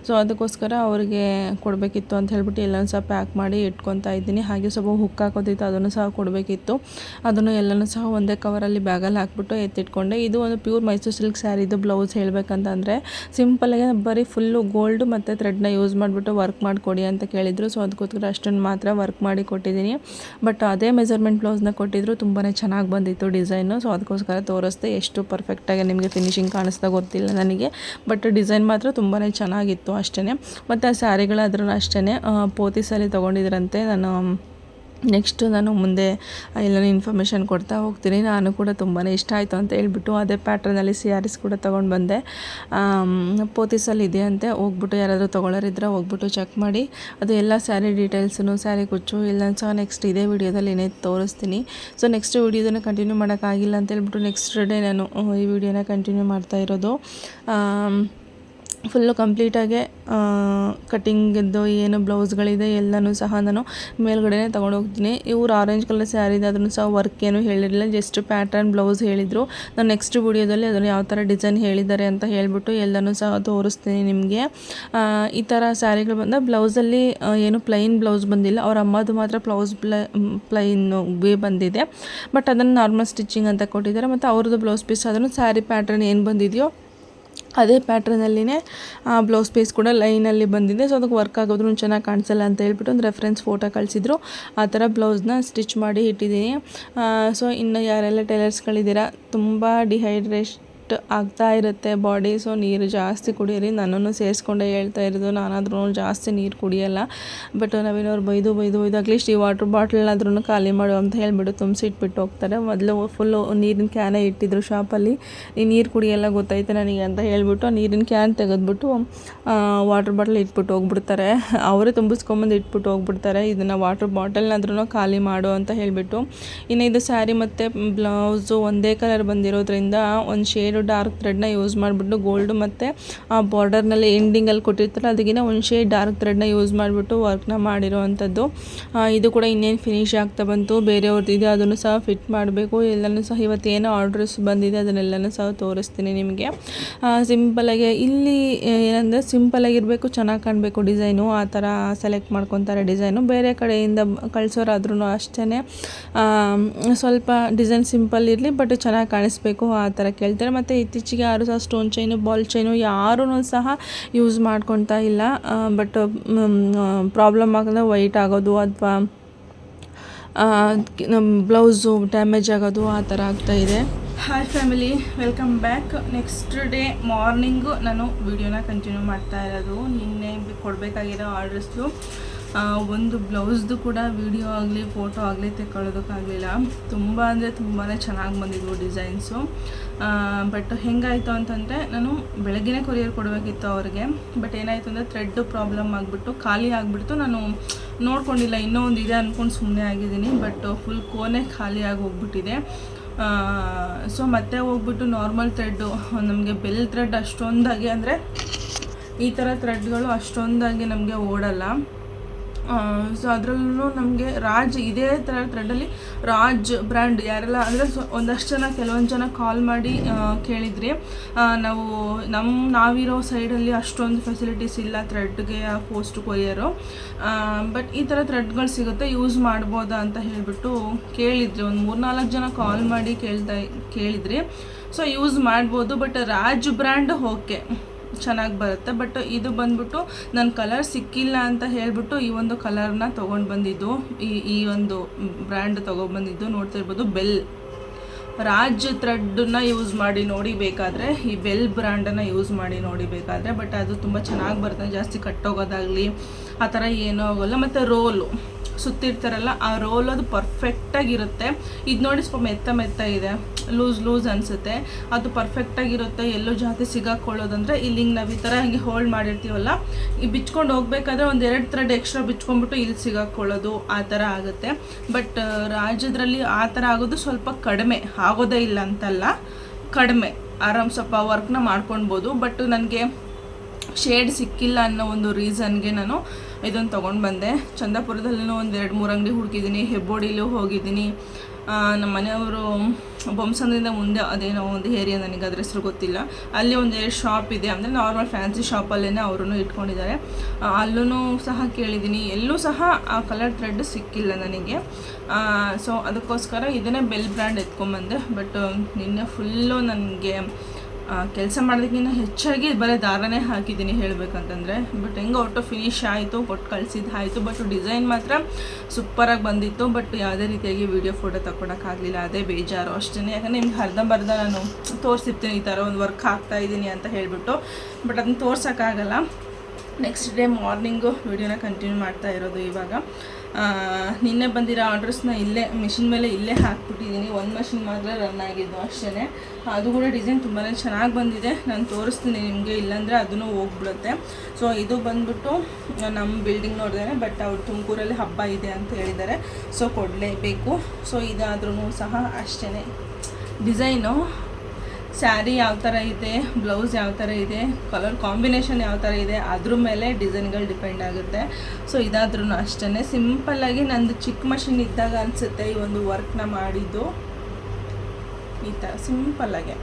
ಸೊ ಅದಕ್ಕೋಸ್ಕರ ಅವರಿಗೆ ಕೊಡಬೇಕಿತ್ತು ಅಂತ ಹೇಳ್ಬಿಟ್ಟು ಎಲ್ಲನೂ ಸಹ ಪ್ಯಾಕ್ ಮಾಡಿ ಇಟ್ಕೊತಾ ಇದ್ದೀನಿ. ಹಾಗೆ ಸ್ವಲ್ಪ ಹುಕ್ ಹಾಕೋದಿತ್ತು, ಅದನ್ನು ಸಹ ಕೊಡಬೇಕಿತ್ತು. ಅದನ್ನು ಎಲ್ಲನೂ ಸಹ ಒಂದೇ ಕವರಲ್ಲಿ ಬ್ಯಾಗಲ್ಲಿ ಹಾಕ್ಬಿಟ್ಟು ಎತ್ತಿಟ್ಕೊಂಡೆ. ಇದು ಒಂದು ಪ್ಯೂರ್ ಮೈಸೂರು ಸಿಲ್ಕ್ ಸ್ಯಾರಿದು ಬ್ಲೌಸ್ ಹೇಳಬೇಕಂತಂದರೆ ಸಿಂಪಲ್ಲಾಗಿ ಬರೀ ಫುಲ್ಲು ಗೋಲ್ಡು ಮತ್ತು ಥ್ರೆಡ್ನ ಯೂಸ್ ಮಾಡಿಬಿಟ್ಟು ವರ್ಕ್ ಮಾಡಿಕೊಡಿ ಅಂತ ಕೇಳಿದರು. ಸೊ ಅದಕ್ಕೋಸ್ಕರ ಅಷ್ಟನ್ನು ಮಾತ್ರ ವರ್ಕ್ ಮಾಡಿ ಕೊಟ್ಟಿದ್ದೀನಿ. ಬಟ್ ಅದೇ ಮೆಜರ್ಮೆಂಟ್ ಬ್ಲೌಸ್ನ ಕೊಟ್ಟಿದ್ರು, ತುಂಬಾ ಚೆನ್ನಾಗಿ ಬಂದಿತ್ತು ಡಿಸೈನು. ಸೊ ಅದಕ್ಕೋಸ್ಕರ ತೋರಿಸ್ದೆ. ಎಷ್ಟು ಪರ್ಫೆಕ್ಟಾಗಿ ನಿಮಗೆ ಫಿನಿಶಿಂಗ್ ಕಾಣಿಸ್ತಾ ಗೊತ್ತಿಲ್ಲ ನನಗೆ, ಬಟ್ ಡಿಸೈನ್ ಮಾತ್ರ ತುಂಬಾ ಚೆನ್ನಾಗಿತ್ತು ಅಷ್ಟೇ. ಮತ್ತು ಆ ಸ್ಯಾರಿಗಳಾದ್ರೂ ಅಷ್ಟೇ ಪೋತಿಸಲ್ಲಿ ತೊಗೊಂಡಿದ್ರಂತೆ. ನೆಕ್ಸ್ಟು ನಾನು ಮುಂದೆ ಎಲ್ಲನೂ ಇನ್ಫಾರ್ಮೇಷನ್ ಕೊಡ್ತಾ ಹೋಗ್ತೀನಿ. ನಾನು ಕೂಡ ತುಂಬಾ ಇಷ್ಟ ಆಯಿತು ಅಂತ ಹೇಳ್ಬಿಟ್ಟು ಅದೇ ಪ್ಯಾಟ್ರನಲ್ಲಿ ಸ್ಯಾರೀಸ್ ಕೂಡ ತೊಗೊಂಡು ಬಂದೆ. ಪೋತಿಸಲ್ಲಿ ಇದೆ ಅಂತೆ, ಹೋಗ್ಬಿಟ್ಟು ಯಾರಾದರೂ ತೊಗೊಳ್ಳೋರಿದ್ರೆ ಹೋಗ್ಬಿಟ್ಟು ಚೆಕ್ ಮಾಡಿ. ಅದು ಎಲ್ಲ ಸ್ಯಾರಿ ಡೀಟೇಲ್ಸನ್ನು, ಸ್ಯಾರಿ ಕುಚ್ಚು ಎಲ್ಲ ಸಹ ನೆಕ್ಸ್ಟ್ ಇದೇ ವಿಡಿಯೋದಲ್ಲಿ ತೋರಿಸ್ತೀನಿ. ಸೊ ನೆಕ್ಸ್ಟ್ ವಿಡಿಯೋದನ್ನು ಕಂಟಿನ್ಯೂ ಮಾಡೋಕ್ಕಾಗಿಲ್ಲ ಅಂತ ಹೇಳ್ಬಿಟ್ಟು ನೆಕ್ಸ್ಟ್ ಡೇ ನಾನು ಈ ವಿಡಿಯೋನ ಕಂಟಿನ್ಯೂ ಮಾಡ್ತಾ ಇರೋದು. ಫುಲ್ಲು ಕಂಪ್ಲೀಟಾಗೆ ಕಟ್ಟಿಂಗಿದ್ದು ಏನು ಬ್ಲೌಸ್ಗಳಿದೆ ಎಲ್ಲನೂ ಸಹ ನಾನು ಮೇಲ್ಗಡೆ ತೊಗೊಂಡು ಹೋಗ್ತೀನಿ. ಇವ್ರು ಆರೆಂಜ್ ಕಲರ್ ಸ್ಯಾರಿ ಇದೆ, ಅದನ್ನು ಸಹ ವರ್ಕ್ ಏನು ಹೇಳಿರಲಿಲ್ಲ, ಜಸ್ಟ್ ಪ್ಯಾಟರ್ನ್ ಬ್ಲೌಸ್ ಹೇಳಿದರು. ನಾನು ನೆಕ್ಸ್ಟ್ ವಿಡಿಯೋದಲ್ಲಿ ಅದನ್ನು ಯಾವ ಥರ ಡಿಸೈನ್ ಹೇಳಿದ್ದಾರೆ ಅಂತ ಹೇಳ್ಬಿಟ್ಟು ಎಲ್ಲನೂ ಸಹ ತೋರಿಸ್ತೀನಿ ನಿಮಗೆ. ಈ ಥರ ಸ್ಯಾರಿಗಳು ಬಂದ ಬ್ಲೌಸಲ್ಲಿ ಏನು ಪ್ಲೈನ್ ಬ್ಲೌಸ್ ಬಂದಿಲ್ಲ, ಅವ್ರ ಅಮ್ಮದು ಮಾತ್ರ ಪ್ಲೈನ್ ಬಂದಿದೆ. ಬಟ್ ಅದನ್ನು ನಾರ್ಮಲ್ ಸ್ಟಿಚಿಂಗ್ ಅಂತ ಕೊಟ್ಟಿದ್ದಾರೆ. ಮತ್ತು ಅವ್ರದ್ದು ಬ್ಲೌಸ್ ಪೀಸ್ ಅದನ್ನು ಸ್ಯಾರಿ ಪ್ಯಾಟ್ರನ್ ಏನು ಬಂದಿದೆಯೋ ಅದೇ ಪ್ಯಾಟ್ರನಲ್ಲಿನೇ ಬ್ಲೌಸ್ ಪೀಸ್ ಕೂಡ ಲೈನಲ್ಲಿ ಬಂದಿದೆ. ಸೊ ಅದಕ್ಕೆ ವರ್ಕ್ ಆಗೋದ್ರೂ ಚೆನ್ನಾಗಿ ಕಾಣಿಸಲ್ಲ ಅಂತ ಹೇಳ್ಬಿಟ್ಟು ಒಂದು ರೆಫರೆನ್ಸ್ ಫೋಟೋ ಕಳಿಸಿದ್ರು. ಆ ಥರ ಬ್ಲೌಸ್ನ ಸ್ಟಿಚ್ ಮಾಡಿ ಇಟ್ಟಿದ್ದೀನಿ. ಸೊ ಇನ್ನು ಯಾರೆಲ್ಲ ಟೈಲರ್ಸ್ಗಳಿದ್ದೀರಾ, ತುಂಬ ಎಫೆಕ್ಟ್ ಆಗ್ತಾ ಇರುತ್ತೆ ಬಾಡಿ. ಸೊ ನೀರು ಜಾಸ್ತಿ ಕುಡಿಯಿರಿ. ನನ್ನನ್ನು ಸೇರಿಸ್ಕೊಂಡೆ ಹೇಳ್ತಾ ಇರೋದು, ನಾನಾದ್ರೂ ಜಾಸ್ತಿ ನೀರು ಕುಡಿಯೋಲ್ಲ. ಬಟ್ ನವೀನವ್ರು ಬೈದು ಅಟ್ಲೀಸ್ಟ್ ಈ ವಾಟ್ರ್ ಬಾಟ್ಲನ್ನಾದ್ರೂ ಖಾಲಿ ಮಾಡು ಅಂತ ಹೇಳಿಬಿಟ್ಟು ತುಂಬಿಸಿಟ್ಬಿಟ್ಟು ಹೋಗ್ತಾರೆ. ಮೊದಲು ಫುಲ್ಲು ನೀರಿನ ಕ್ಯಾನೇ ಇಟ್ಟಿದ್ರು ಶಾಪಲ್ಲಿ. ಈ ನೀರು ಕುಡಿಯೆಲ್ಲ ಗೊತ್ತೈತೆ ನನಗೆ ಅಂತ ಹೇಳ್ಬಿಟ್ಟು ನೀರಿನ ಕ್ಯಾನ್ ತೆಗೆದ್ಬಿಟ್ಟು ವಾಟ್ರ್ ಬಾಟ್ಲ್ ಇಟ್ಬಿಟ್ಟು ಹೋಗ್ಬಿಡ್ತಾರೆ. ಅವರೇ ತುಂಬಿಸ್ಕೊಂಬಂದು ಇಟ್ಬಿಟ್ಟು ಹೋಗ್ಬಿಡ್ತಾರೆ. ಇದನ್ನು ವಾಟ್ರ್ ಬಾಟಲ್ನಾದ್ರೂ ಖಾಲಿ ಮಾಡು ಅಂತ ಹೇಳಿಬಿಟ್ಟು. ಇನ್ನು ಇದು ಸ್ಯಾರಿ ಮತ್ತು ಬ್ಲೌಸು ಒಂದೇ ಕಲರ್ ಬಂದಿರೋದ್ರಿಂದ ಒಂದು ಶೇಡು ಡಾರ್ಕ್ ಥ್ರೆಡ್ನ ಯೂಸ್ ಮಾಡಿಬಿಟ್ಟು ಗೋಲ್ಡು ಮತ್ತು ಆ ಬಾರ್ಡರ್ನಲ್ಲಿ ಎಂಡಿಂಗಲ್ಲಿ ಕೊಟ್ಟಿರ್ತಾರೆ ಅದಕ್ಕಿಂತ ಒಂದು ಶೇಡ್ ಡಾರ್ಕ್ ಥ್ರೆಡ್ನ ಯೂಸ್ ಮಾಡಿಬಿಟ್ಟು ವರ್ಕ್ನ ಮಾಡಿರೋ ಅಂಥದ್ದು. ಇದು ಕೂಡ ಇನ್ನೇನು ಫಿನಿಶ್ ಆಗ್ತಾ ಬಂತು. ಬೇರೆಯವ್ರದ್ದು ಇದೆ, ಅದನ್ನು ಸಹ ಫಿಟ್ ಮಾಡಬೇಕು. ಎಲ್ಲನೂ ಸಹ ಇವತ್ತೇನೋ ಆರ್ಡ್ರಸ್ ಬಂದಿದೆ ಅದನ್ನೆಲ್ಲನೂ ಸಹ ತೋರಿಸ್ತೀನಿ ನಿಮಗೆ. ಸಿಂಪಲಾಗಿ ಇಲ್ಲಿ ಏನಂದರೆ ಸಿಂಪಲಾಗಿರಬೇಕು, ಚೆನ್ನಾಗಿ ಕಾಣಬೇಕು ಡಿಸೈನು, ಆ ಥರ ಸೆಲೆಕ್ಟ್ ಮಾಡ್ಕೊತಾರೆ ಡಿಸೈನು. ಬೇರೆ ಕಡೆಯಿಂದ ಕಳಿಸೋರಾದ್ರೂ ಅಷ್ಟೇ ಸ್ವಲ್ಪ ಡಿಸೈನ್ ಸಿಂಪಲ್ ಇರಲಿ ಬಟ್ ಚೆನ್ನಾಗಿ ಕಾಣಿಸ್ಬೇಕು ಆ ಥರ ಕೇಳ್ತಾರೆ. ಮತ್ತು ಇತ್ತೀಚೆಗೆ ಯಾರು ಸಹ ಸ್ಟೋನ್ ಚೈನು ಬಾಲ್ ಚೈನು ಯಾರೂ ಸಹ ಯೂಸ್ ಮಾಡ್ಕೊತಾ ಇಲ್ಲ. ಬಟ್ ಪ್ರಾಬ್ಲಮ್ ಆಗೋದು ವೈಟ್ ಆಗೋದು ಅಥವಾ ಬ್ಲೌಸು ಡ್ಯಾಮೇಜ್ ಆಗೋದು ಆ ಥರ ಆಗ್ತಾಯಿದೆ. Hi family, welcome back. Next day morning ನಾನು ವಿಡಿಯೋನ ಕಂಟಿನ್ಯೂ ಮಾಡ್ತಾ ಇರೋದು. ನಿನ್ನೆ ಕೊಡಬೇಕಾಗಿರೋ ಆರ್ಡರ್ಸು ಒಂದು ಬ್ಲೌಸ್ದು ಕೂಡ ವಿಡಿಯೋ ಆಗಲಿ ಫೋಟೋ ಆಗಲಿ ತೆಕ್ಕೊಳ್ಳೋದಕ್ಕಾಗಲಿಲ್ಲ. ತುಂಬ ಅಂದರೆ ತುಂಬಾ ಚೆನ್ನಾಗಿ ಬಂದಿದ್ವು ಡಿಸೈನ್ಸು. ಬಟ್ ಹೆಂಗಾಯಿತು ಅಂತಂದರೆ ನಾನು ಬೆಳಗ್ಗೆನೇ ಕೊರಿಯರ್ ಕೊಡಬೇಕಿತ್ತು ಅವ್ರಿಗೆ. ಬಟ್ ಏನಾಯಿತು ಅಂದರೆ ಥ್ರೆಡ್ಡು ಪ್ರಾಬ್ಲಮ್ ಆಗಿಬಿಟ್ಟು ಖಾಲಿ ಆಗಿಬಿಡ್ತು. ನಾನು ನೋಡ್ಕೊಂಡಿಲ್ಲ, ಇನ್ನೂ ಒಂದು ಇದೆ ಅಂದ್ಕೊಂಡು ಸುಮ್ಮನೆ ಆಗಿದ್ದೀನಿ. ಬಟ್ ಫುಲ್ ಕೋನೆ ಖಾಲಿಯಾಗಿ ಹೋಗ್ಬಿಟ್ಟಿದೆ. ಸೊ ಮತ್ತೆ ಹೋಗ್ಬಿಟ್ಟು ನಾರ್ಮಲ್ ಥ್ರೆಡ್ಡು, ನಮಗೆ ಬೆಲ್ ಥ್ರೆಡ್ ಅಷ್ಟೊಂದಾಗಿ ಅಂದರೆ ಈ ಥರ ಥ್ರೆಡ್ಗಳು ಅಷ್ಟೊಂದಾಗಿ ನಮಗೆ ಓಡಲ್ಲ. ಸೊ ಅದರಲ್ಲೂ ನಮಗೆ ರಾಜ್ ಇದೇ ಥರ ಥ್ರೆಡ್ಡಲ್ಲಿ ರಾಜ್ ಬ್ರ್ಯಾಂಡ್ ಯಾರೆಲ್ಲ ಅಂದರೆ ಒಂದಷ್ಟು ಜನ ಕೆಲವೊಂದು ಜನ ಕಾಲ್ ಮಾಡಿ ಕೇಳಿದ್ರಿ. ನಾವಿರೋ ಸೈಡಲ್ಲಿ ಅಷ್ಟೊಂದು ಫೆಸಿಲಿಟೀಸ್ ಇಲ್ಲ ಥ್ರೆಡ್ಗೆ ಪೋಸ್ಟ್ ಕೊರಿಯರು. ಬಟ್ ಈ ಥರ ಥ್ರೆಡ್ಗಳು ಸಿಗುತ್ತೆ, ಯೂಸ್ ಮಾಡ್ಬೋದಾ ಅಂತ ಹೇಳಿಬಿಟ್ಟು ಕೇಳಿದ್ರಿ. ಒಂದು 3-4 ಜನ ಕಾಲ್ ಮಾಡಿ ಕೇಳಿದ್ರಿ. ಸೊ ಯೂಸ್ ಮಾಡ್ಬೋದು. ಬಟ್ ರಾಜ್ ಬ್ರ್ಯಾಂಡ್ ಓಕೆ, ಚೆನ್ನಾಗಿ ಬರುತ್ತೆ. ಬಟ್ ಇದು ಬಂದ್ಬಿಟ್ಟು ನನ್ನ ಕಲರ್ ಸಿಕ್ಕಿಲ್ಲ ಅಂತ ಹೇಳಿಬಿಟ್ಟು ಈ ಒಂದು ಕಲರ್ನ ತೊಗೊಂಡು ಬಂದಿದ್ದು, ಈ ಒಂದು ಬ್ರ್ಯಾಂಡ್ ತೊಗೊಬಂದಿದ್ದು. ನೋಡ್ತಾ ಇರ್ಬೋದು, ಬೆಲ್ ರಾಜ್ ಥ್ರೆಡ್ಡನ್ನ ಯೂಸ್ ಮಾಡಿ ನೋಡಿ ಬೇಕಾದರೆ, ಈ ಬೆಲ್ ಬ್ರ್ಯಾಂಡನ್ನು ಯೂಸ್ ಮಾಡಿ ನೋಡಿ ಬೇಕಾದರೆ. ಬಟ್ ಅದು ತುಂಬ ಚೆನ್ನಾಗಿ ಬರುತ್ತೆ, ಜಾಸ್ತಿ ಕಟ್ಟೋಗೋದಾಗಲಿ ಆ ಥರ ಏನೂ ಆಗೋಲ್ಲ. ಮತ್ತು ರೋಲು ಸುತ್ತಿರ್ತಾರಲ್ಲ ಆ ರೋಲ್ ಅದು ಪರ್ಫೆಕ್ಟಾಗಿರುತ್ತೆ. ಇದು ನೋಡಿ ಸ್ವಲ್ಪ ಮೆತ್ತ ಇದೆ, ಲೂಸ್ ಅನಿಸುತ್ತೆ. ಅದು ಪರ್ಫೆಕ್ಟಾಗಿರುತ್ತೆ. ಎಲ್ಲೂ ಜಾಸ್ತಿ ಸಿಗಾಕೊಳ್ಳೋದಂದರೆ ಇಲ್ಲಿ ನಾವು ಈ ಥರ ಹಿಂಗೆ ಹೋಲ್ಡ್ ಮಾಡಿರ್ತೀವಲ್ಲ, ಈ ಬಿಚ್ಕೊಂಡು ಹೋಗ್ಬೇಕಾದ್ರೆ ಒಂದು 2 ಥ್ರೆಡ್ ಎಕ್ಸ್ಟ್ರಾ ಬಿಚ್ಕೊಂಡ್ಬಿಟ್ಟು ಇಲ್ಲಿ ಸಿಗಾಕೊಳ್ಳೋದು ಆ ಥರ ಆಗುತ್ತೆ. ಬಟ್ ರಾಜ್ಯದ್ರಲ್ಲಿ ಆ ಥರ ಆಗೋದು ಸ್ವಲ್ಪ ಕಡಿಮೆ, ಆಗೋದೇ ಇಲ್ಲ ಅಂತಲ್ಲ, ಕಡಿಮೆ. ಆರಾಮ್ ಸ್ವಲ್ಪ ವರ್ಕ್ನ ಮಾಡ್ಕೊಳ್ಬೋದು. ಬಟ್ ನನಗೆ ಶೇಡ್ ಸಿಕ್ಕಿಲ್ಲ ಅನ್ನೋ ಒಂದು ರೀಸನ್ಗೆ ನಾನು ಇದನ್ನು ತೊಗೊಂಡು ಬಂದೆ. ಚಂದಾಪುರದಲ್ಲೂ ಒಂದು 2-3 ಅಂಗಡಿ ಹುಡುಕಿದ್ದೀನಿ, ಹೆಬ್ಬೋಡಿಲೂ ಹೋಗಿದ್ದೀನಿ. ನಮ್ಮ ಮನೆಯವರು ಬೊಮ್ಮಸಂದ್ರಿಂದ ಮುಂದೆ ಅದೇನೋ ಒಂದು ಏರಿಯಾ, ನನಗೆ ಅದ್ರ ಹೆಸರು ಗೊತ್ತಿಲ್ಲ, ಅಲ್ಲಿ ಒಂದು 2 ಶಾಪ್ ಇದೆ. ಅಂದರೆ ನಾರ್ಮಲ್ ಫ್ಯಾನ್ಸಿ ಶಾಪಲ್ಲೇ ಅವರು ಇಟ್ಕೊಂಡಿದ್ದಾರೆ. ಅಲ್ಲೂ ಸಹ ಕೇಳಿದ್ದೀನಿ, ಎಲ್ಲೂ ಸಹ ಆ ಕಲರ್ ಥ್ರೆಡ್ ಸಿಕ್ಕಿಲ್ಲ ನನಗೆ. ಸೊ ಅದಕ್ಕೋಸ್ಕರ ಇದನ್ನೇ ಬೆಲ್ ಬ್ರ್ಯಾಂಡ್ ಎತ್ಕೊಂಬಂದೆ. ಬಟ್ ನಿನ್ನೆ ಫುಲ್ಲು ನನಗೆ ಕೆಲಸ ಮಾಡೋದಕ್ಕಿಂತ ಹೆಚ್ಚಾಗಿ ಬರೀ ದಾರನೇ ಹಾಕಿದ್ದೀನಿ ಹೇಳಬೇಕಂತಂದರೆ. ಬಟ್ ಹೆಂಗೆ ಒಟ್ಟು ಫಿನಿಶ್ ಆಯಿತು, ಕೊಟ್ಟು ಕಳಿಸಿದ್ದು ಆಯಿತು. ಬಟ್ ಡಿಸೈನ್ ಮಾತ್ರ ಸೂಪರಾಗಿ ಬಂದಿತ್ತು. ಬಟ್ ಯಾವುದೇ ರೀತಿಯಾಗಿ ವೀಡಿಯೋ ಫೋಟೋ ತಗೊಳಕ್ಕಾಗಲಿಲ್ಲ, ಅದೇ ಬೇಜಾರು ಅಷ್ಟೇ. ಯಾಕಂದರೆ ನಿಮ್ಗೆ ಅರ್ಧಂಬರ್ಧ ನಾನು ತೋರಿಸಿರ್ತೀನಿ ಈ ಥರ ಒಂದು ವರ್ಕ್ ಹಾಕ್ತಾಯಿದ್ದೀನಿ ಅಂತ ಹೇಳಿಬಿಟ್ಟು. ಬಟ್ ಅದನ್ನ ತೋರ್ಸೋಕ್ಕಾಗಲ್ಲ. ನೆಕ್ಸ್ಟ್ ಡೇ ಮಾರ್ನಿಂಗು ವೀಡಿಯೋನ ಕಂಟಿನ್ಯೂ ಮಾಡ್ತಾ ಇರೋದು. ಇವಾಗ ನಿನ್ನೆ ಬಂದಿರೋ ಆರ್ಡ್ರಸ್ನ ಇಲ್ಲೇ ಮಿಷಿನ್ ಮೇಲೆ ಇಲ್ಲೇ ಹಾಕ್ಬಿಟ್ಟಿದ್ದೀನಿ. ಒಂದು ಮಷಿನ್ ಮಾತ್ರ ರನ್ ಆಗಿದ್ದು ಅಷ್ಟೇ. ಅದು ಕೂಡ ಡಿಸೈನ್ ತುಂಬಾ ಚೆನ್ನಾಗಿ ಬಂದಿದೆ, ನಾನು ತೋರಿಸ್ತೀನಿ ನಿಮಗೆ, ಇಲ್ಲಾಂದರೆ ಅದನ್ನು ಹೋಗ್ಬಿಡುತ್ತೆ. ಸೊ ಇದು ಬಂದ್ಬಿಟ್ಟು ನಮ್ಮ ಬಿಲ್ಡಿಂಗ್ ನೋಡಿದ್ದೇನೆ. ಬಟ್ ಅವ್ರು ತುಮಕೂರಲ್ಲಿ ಹಬ್ಬ ಇದೆ ಅಂತ ಹೇಳಿದ್ದಾರೆ, ಸೊ ಕೊಡಲೇಬೇಕು. ಸೊ ಇದಾದ್ರೂ ಸಹ ಅಷ್ಟೇ. ಡಿಸೈನು ಸ್ಯಾರಿ ಯಾವ ಥರ ಇದೆ, ಬ್ಲೌಸ್ ಯಾವ ಥರ ಇದೆ, ಕಲರ್ ಕಾಂಬಿನೇಷನ್ ಯಾವ ಥರ ಇದೆ, ಅದ್ರ ಮೇಲೆ ಡಿಸೈನ್ಗಳು ಡಿಪೆಂಡ್ ಆಗುತ್ತೆ. ಸೊ ಇದಾದ್ರೂ ಅಷ್ಟೇ. ಸಿಂಪಲ್ಲಾಗಿ ನಂದು ಚಿಕ್ಕ ಮಷಿನ್ ಇದ್ದಾಗ ಅನಿಸುತ್ತೆ ಈ ಒಂದು ವರ್ಕ್ನ ಮಾಡಿದ್ದು. ಈ ಥರ ಸಿಂಪಲ್ಲಾಗೆ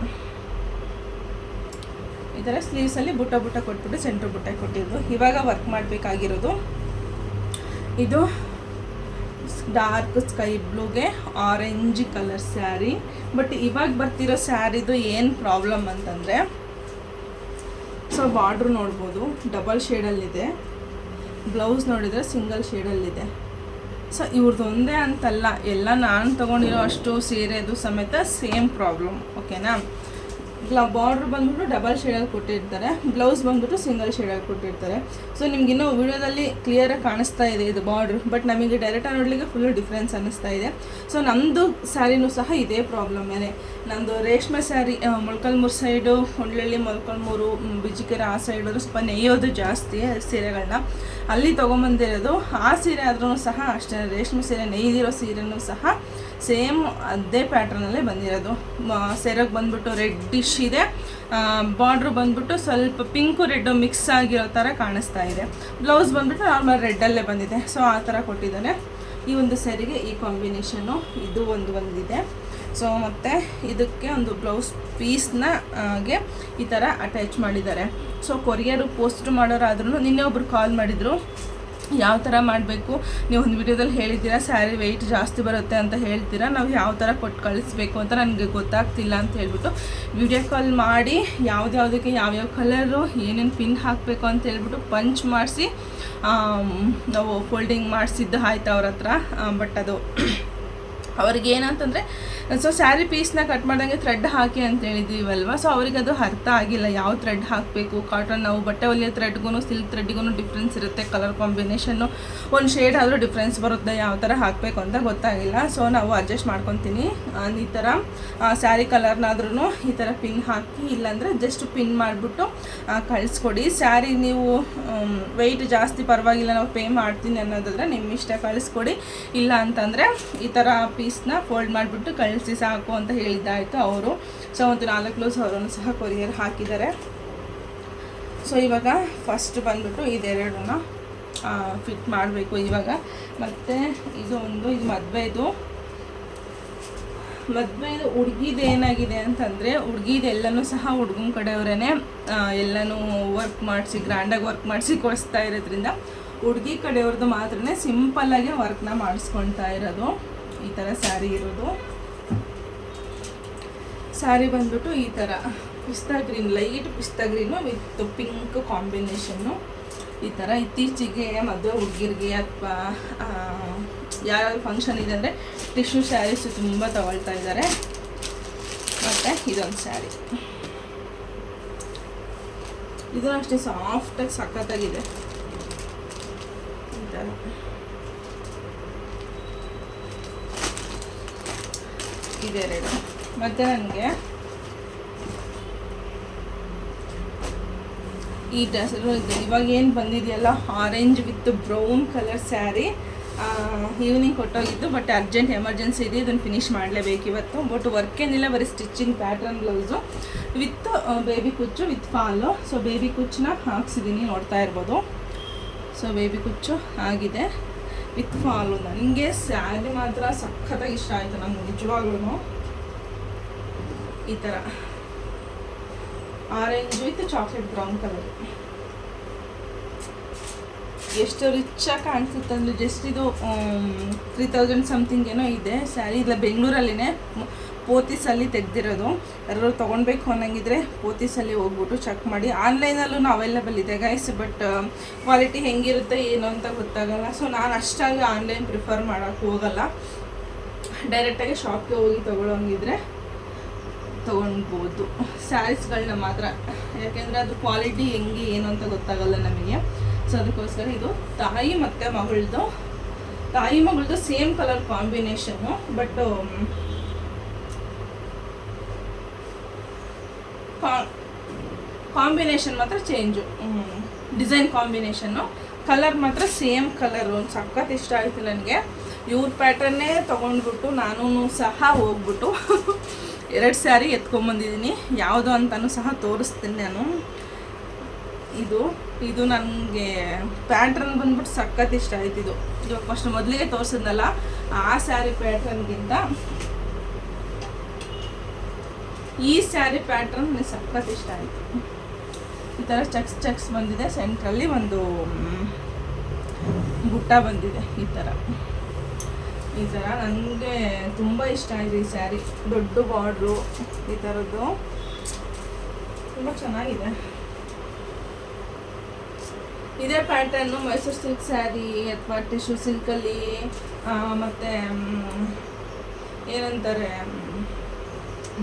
ಈ ಥರ ಸ್ಲೀವ್ಸಲ್ಲಿ ಬುಟ್ಟ ಕೊಟ್ಬಿಟ್ಟು ಸೆಂಟ್ರ್ ಬುಟ್ಟ ಕೊಟ್ಟಿದ್ದು. ಇವಾಗ ವರ್ಕ್ ಮಾಡಬೇಕಾಗಿರೋದು ಇದು ಡಾರ್ಕ್ ಸ್ಕೈ ಬ್ಲೂಗೆ ಆರೆಂಜ್ ಕಲರ್ ಸ್ಯಾರಿ. ಬಟ್ ಇವಾಗ ಬರ್ತಿರೋ ಸ್ಯಾರಿದು ಏನು ಪ್ರಾಬ್ಲಮ್ ಅಂತಂದರೆ, ಸೊ ಬಾರ್ಡ್ರು ನೋಡ್ಬೋದು ಡಬಲ್ ಶೇಡಲ್ಲಿದೆ, ಬ್ಲೌಸ್ ನೋಡಿದರೆ ಸಿಂಗಲ್ ಶೇಡಲ್ಲಿದೆ. ಸೊ ಇವ್ರದ್ದು ಒಂದೇ ಅಂತಲ್ಲ, ಎಲ್ಲ ನಾನು ತೊಗೊಂಡಿರೋ ಅಷ್ಟು ಸೀರೆದು ಸಮೇತ ಸೇಮ್ ಪ್ರಾಬ್ಲಮ್. ಓಕೆನಾ? ಬಾರ್ಡ್ರ್ ಬಂದ್ಬಿಟ್ಟು ಡಬಲ್ ಶೇಡಲ್ಲಿ ಕೊಟ್ಟಿರ್ತಾರೆ, ಬ್ಲೌಸ್ ಬಂದ್ಬಿಟ್ಟು ಸಿಂಗಲ್ ಶೇಡಲ್ಲಿ ಕೊಟ್ಟಿರ್ತಾರೆ. ಸೊ ನಿಮ್ಗೆ ಇನ್ನೂ ವಿಡಿಯೋದಲ್ಲಿ ಕ್ಲಿಯರಾಗಿ ಕಾಣಿಸ್ತಾ ಇದೆ ಇದು ಬಾರ್ಡ್ರ್, ಬಟ್ ನಮಗೆ ಡೈರೆಕ್ಟಾಗಿ ನೋಡಲಿಕ್ಕೆ ಫುಲ್ ಡಿಫ್ರೆನ್ಸ್ ಅನ್ನಿಸ್ತಾ ಇದೆ. ಸೊ ನಮ್ಮದು ಸ್ಯಾರಿನೂ ಸಹ ಇದೇ ಪ್ರಾಬ್ಲಮ್ಮೇನೆ. ನಮ್ಮದು ರೇಷ್ಮೆ ಸ್ಯಾರಿ ಮೊಳಕಾಲ್ಮೂರು ಸೈಡು, ಹೊಂಡ್ಲಳ್ಳಿ, ಮೊಳಕಾಲ್ಮೂರು, ಬಿಜಿಕೆರೆ ಆ ಸೈಡವರು ಸ್ವಲ್ಪ ನೆಯ್ಯೋದು ಜಾಸ್ತಿ ಸೀರೆಗಳನ್ನ, ಅಲ್ಲಿ ತೊಗೊಂಬಂದಿರೋದು. ಆ ಸೀರೆ ಆದ್ರೂ ಸಹ ಅಷ್ಟೇ, ರೇಷ್ಮೆ ಸೀರೆ ನೆಯ್ದಿರೋ ಸೀರೆನೂ ಸಹ ಸೇಮ್ ಅದೇ ಪ್ಯಾಟ್ರನಲ್ಲೇ ಬಂದಿರೋದು. ಸೆರಗ್ ಬಂದ್ಬಿಟ್ಟು ರೆಡ್ಡಿಶ್ ಇದೆ, ಬಾರ್ಡ್ರ್ ಬಂದ್ಬಿಟ್ಟು ಸ್ವಲ್ಪ ಪಿಂಕು ರೆಡ್ಡು ಮಿಕ್ಸ್ ಆಗಿರೋ ಥರ ಕಾಣಿಸ್ತಾ ಇದೆ. ಬ್ಲೌಸ್ ಬಂದ್ಬಿಟ್ಟು ನಾರ್ಮಲ್ ರೆಡ್ಡಲ್ಲೇ ಬಂದಿದೆ. ಸೊ ಆ ಥರ ಕೊಟ್ಟಿದ್ದಾನೆ. ಈ ಒಂದು ಸ್ಯಾರಿಗೆ ಈ ಕಾಂಬಿನೇಷನ್ನು ಇದು ಬಂದಿದೆ. ಸೊ ಮತ್ತು ಇದಕ್ಕೆ ಒಂದು ಬ್ಲೌಸ್ ಪೀಸ್ನ ಗೆ ಈ ಥರ ಅಟ್ಯಾಚ್ ಮಾಡಿದ್ದಾರೆ. ಸೊ ಕೊರಿಯರು ಪೋಸ್ಟ್ ಮಾಡೋರಾದ್ರೂ, ನಿನ್ನೆ ಒಬ್ರು ಕಾಲ್ ಮಾಡಿದರು ಯಾವ ಥರ ಮಾಡಬೇಕು, ನೀವು ಒಂದು ವಿಡಿಯೋದಲ್ಲಿ ಹೇಳಿದ್ದೀರಾ ಸ್ಯಾರಿ ವೆಯ್ಟ್ ಜಾಸ್ತಿ ಬರುತ್ತೆ ಅಂತ ಹೇಳ್ತೀರಾ, ನಾವು ಯಾವ ಥರ ಕೊಟ್ಟು ಕಳಿಸ್ಬೇಕು ಅಂತ ನನಗೆ ಗೊತ್ತಾಗ್ತಿಲ್ಲ ಅಂತ ಹೇಳ್ಬಿಟ್ಟು ವಿಡಿಯೋ ಕಾಲ್ ಮಾಡಿ ಯಾವುದಕ್ಕೆ ಯಾವ್ಯಾವ ಕಲರು ಏನೇನು ಪಿನ್ ಹಾಕಬೇಕು ಅಂತ ಹೇಳ್ಬಿಟ್ಟು ಪಂಚ್ ಮಾಡಿಸಿ ನಾವು ಫೋಲ್ಡಿಂಗ್ ಮಾಡಿಸಿದ್ದು ಆಯ್ತು ಅವ್ರ ಹತ್ರ. ಬಟ್ ಅದು ಅವ್ರಿಗೆ ಏನಂತಂದರೆ, ಸೊ ಸ್ಯಾರಿ ಪೀಸ್ನ ಕಟ್ ಮಾಡ್ದಂಗೆ ಥ್ರೆಡ್ ಹಾಕಿ ಅಂತ ಹೇಳಿದ್ದೀವಲ್ವ, ಸೊ ಅವ್ರಿಗೆ ಅದು ಅರ್ಥ ಆಗಿಲ್ಲ ಯಾವ ಥ್ರೆಡ್ ಹಾಕಬೇಕು. ಕಾಟನ್ ನಾವು ಬಟ್ಟೆ ಹೊಲಿಯೋ ಥ್ರೆಡ್ಗೂ ಸಿಲ್ಕ್ ಥ್ರೆಡ್ಗೂ ಡಿಫ್ರೆನ್ಸ್ ಇರುತ್ತೆ, ಕಲರ್ ಕಾಂಬಿನೇಷನ್ನು ಒಂದು ಶೇಡ್ ಆದರೂ ಡಿಫ್ರೆನ್ಸ್ ಬರುತ್ತೆ, ಯಾವ ಥರ ಹಾಕಬೇಕು ಅಂತ ಗೊತ್ತಾಗಿಲ್ಲ. ಸೊ ನಾವು ಅಡ್ಜಸ್ಟ್ ಮಾಡ್ಕೊತೀನಿ. ಈ ಥರ ಸ್ಯಾರಿ ಕಲರ್ನಾದ್ರೂ ಈ ಥರ ಪಿನ್ ಹಾಕಿ, ಇಲ್ಲಾಂದರೆ ಜಸ್ಟ್ ಪಿನ್ ಮಾಡಿಬಿಟ್ಟು ಕಳಿಸ್ಕೊಡಿ. ಸ್ಯಾರಿ ನೀವು ವೆಯ್ಟ್ ಜಾಸ್ತಿ ಪರವಾಗಿಲ್ಲ, ನಾವು ಪೇ ಮಾಡ್ತೀನಿ ಅನ್ನೋದಾದರೆ ನಿಮ್ಮ ಇಷ್ಟ ಕಳಿಸ್ಕೊಡಿ. ಇಲ್ಲ ಅಂತಂದರೆ ಈ ಥರ ಪೀಸ್ನ ಫೋಲ್ಡ್ ಮಾಡಿಬಿಟ್ಟು ಕಳಿಸಿ ಸಾಕು ಅಂತ ಹೇಳಿದ್ದಾಯಿತು ಅವರು. ಸೊ ಒಂದು 4 ಬ್ಲೌಸ್ ಅವರನ್ನು ಸಹ ಕೊರಿಯರ್ ಹಾಕಿದ್ದಾರೆ. ಸೊ ಇವಾಗ ಫಸ್ಟ್ ಬಂದ್ಬಿಟ್ಟು ಇದೆರಡನ್ನ ಫಿಟ್ ಮಾಡಬೇಕು ಇವಾಗ. ಮತ್ತು ಇದು ಮದುವೆದು ಹುಡುಗಿದು ಏನಾಗಿದೆ ಅಂತಂದರೆ, ಹುಡುಗಿದೆಲ್ಲನೂ ಸಹ ಹುಡುಗನ ಕಡೆಯವರೇ ಎಲ್ಲನೂ ವರ್ಕ್ ಮಾಡಿಸಿ, ಗ್ರ್ಯಾಂಡಾಗಿ ವರ್ಕ್ ಮಾಡಿಸಿ ಕೊಡಿಸ್ತಾ ಇರೋದ್ರಿಂದ ಹುಡುಗಿ ಕಡೆಯವ್ರದ್ದು ಮಾತ್ರನೇ ಸಿಂಪಲ್ಲಾಗಿ ವರ್ಕ್ನ ಮಾಡಿಸ್ಕೊಳ್ತಾ ಇರೋದು. ಈ ಥರ ಸ್ಯಾರಿ ಇರೋದು. ಸ್ಯಾರಿ ಬಂದ್ಬಿಟ್ಟು ಈ ಥರ ಪಿಸ್ತಾ ಗ್ರೀನ್, ಲೈಟ್ ಪಿಸ್ತಾ ಗ್ರೀನು ವಿತ್ ಪಿಂಕ್ ಕಾಂಬಿನೇಷನ್ನು. ಈ ಥರ ಇತ್ತೀಚೆಗೆ ಮದುವೆ ಹುಡುಗಿರಿಗೆ ಅಥವಾ ಯಾವ ಫಂಕ್ಷನ್ ಇದೆ ಅಂದರೆ ಟಿಶ್ಯೂ ಸ್ಯಾರೀಸು ತುಂಬ ತಗೊಳ್ತಾ ಇದ್ದಾರೆ. ಮತ್ತು ಇದೊಂದು ಸ್ಯಾರಿ, ಇದು ಅಷ್ಟೇ ಸಾಫ್ಟಾಗಿ ಸಖತ್ತಾಗಿದೆ. ಈ ಥರ ಇದೆರಡು. ಮತ್ತು ನನಗೆ ಈ ಡ್ರೆಸ್ ಇವಾಗ ಏನು ಬಂದಿದೆಯಲ್ಲ, orange with brown colour sari, evening ಕೊಟ್ಟೋಗಿದ್ದು. ಬಟ್ ಅರ್ಜೆಂಟ್ ಎಮರ್ಜೆನ್ಸಿ ಇದೆ, ಇದನ್ನು ಫಿನಿಷ್ ಮಾಡಲೇಬೇಕು ಇವತ್ತು. ಬಟ್ ವರ್ಕ್ ಏನಿಲ್ಲ, ಬರೀ stitching pattern blouse with baby ಕುಚ್ಚು ವಿತ್ ಫಾಲು. ಸೊ ಬೇಬಿ ಕುಚ್ಚನ್ನ ಹಾಕ್ಸಿದ್ದೀನಿ, ನೋಡ್ತಾ ಇರ್ಬೋದು. ಸೊ ಬೇಬಿ ಕುಚ್ಚು ಆಗಿದೆ ವಿತ್ ಫಾಲು. ನನಗೆ ಸ್ಯಾರಿ ಮಾತ್ರ ಸಖತ್ತಾಗಿ ಇಷ್ಟ ಆಯಿತು, ನಂಗೆ ನಿಜವಾಗ್ಲೂ. ಈ ಥರ orange with chocolate brown colour ಎಷ್ಟು ರಿಚಾಗಿ ಕಾಣಿಸುತ್ತೆ ಅಂದರೆ, ಜಸ್ಟ್ ಇದು 3000 ಸಮಥಿಂಗ್ ಏನೋ ಇದೆ ಸ್ಯಾರಿ. ಇಲ್ಲ ಬೆಂಗಳೂರಲ್ಲಿನೇ ಪೋತಿಸಲ್ಲಿ ತೆಗೆದಿರೋದು. ಯಾರು ತೊಗೊಳ್ಬೇಕು ಅನ್ನಂಗಿದ್ರೆ ಪೋತಿಸಲ್ಲಿ ಹೋಗ್ಬಿಟ್ಟು ಚೆಕ್ ಮಾಡಿ. ಆನ್ಲೈನಲ್ಲೂ ಅವೈಲೇಬಲ್ ಇದೆ ಗೈಸ್, ಬಟ್ ಕ್ವಾಲಿಟಿ ಹೆಂಗಿರುತ್ತೆ ಏನು ಅಂತ ಗೊತ್ತಾಗಲ್ಲ. ಸೊ ನಾನು ಅಷ್ಟಾಗಿ ಆನ್ಲೈನ್ ಪ್ರಿಫರ್ ಮಾಡೋಕ್ಕೆ ಹೋಗಲ್ಲ, ಡೈರೆಕ್ಟಾಗಿ ಶಾಪ್ಗೆ ಹೋಗಿ ತೊಗೊಳೋಂಗಿದ್ರೆ ತೊಗೊಳ್ಬೋದು ಸ್ಯಾರೀಸ್ಗಳನ್ನ ಮಾತ್ರ. ಯಾಕೆಂದರೆ ಅದು ಕ್ವಾಲಿಟಿ ಹೆಂಗೆ ಏನು ಅಂತ ಗೊತ್ತಾಗಲ್ಲ ನಮಗೆ. ಸೊ ಅದಕ್ಕೋಸ್ಕರ ಇದು ತಾಯಿ ಮತ್ತು ಮಗಳದು same colour combination, but combination ಮಾತ್ರ ಚೇಂಜು, ಡಿಸೈನ್ ಕಾಂಬಿನೇಷನ್ನು. ಕಲರ್ ಮಾತ್ರ ಸೇಮ್ ಕಲರು. ಒಂದು ಸಖತ್ ಇಷ್ಟ ಆಯಿತು ನನಗೆ. ಇವ್ರ ಪ್ಯಾಟರ್ನೇ ತೊಗೊಂಡ್ಬಿಟ್ಟು ನಾನು ಸಹ ಹೋಗ್ಬಿಟ್ಟು 2 ಸ್ಯಾರಿ ಎತ್ಕೊಂಬಂದಿದ್ದೀನಿ. ಯಾವುದು ಅಂತಲೂ ಸಹ ತೋರಿಸ್ತೀನಿ ನಾನು. ಇದು ನನಗೆ ಪ್ಯಾಟ್ರನ್ ಬಂದ್ಬಿಟ್ಟು ಸಖತ್ ಇಷ್ಟ ಆಯ್ತು. ಇವಾಗ ಫಸ್ಟ್ ಮೊದಲಿಗೆ ತೋರಿಸಿದ್ನಲ್ಲ ಆ ಸ್ಯಾರಿ ಪ್ಯಾಟ್ರನ್ಗಿಂತ ಈ ಸ್ಯಾರಿ ಪ್ಯಾಟ್ರನ್ ನನಗೆ ಸಖತ್ ಇಷ್ಟ ಆಯಿತು. ಈ ಥರ ಚೆಕ್ಸ್ ಬಂದಿದೆ, ಸೆಂಟ್ರಲ್ಲಿ ಒಂದು ಬುಟ್ಟ ಬಂದಿದೆ. ಈ ಥರ ನನಗೆ ತುಂಬ ಇಷ್ಟ ಆಯಿತು ಈ ಸ್ಯಾರಿ. ದೊಡ್ಡ ಬಾರ್ಡ್ರು ಈ ಥರದ್ದು ತುಂಬ ಚೆನ್ನಾಗಿದೆ. ಇದೇ ಪ್ಯಾಟರ್ನು ಮೈಸೂರು ಸಿಲ್ಕ್ ಸ್ಯಾರಿ ಅಥವಾ ಟಿಶ್ಯೂ ಸಿಲ್ಕಲ್ಲಿ ಮತ್ತು ಏನಂತಾರೆ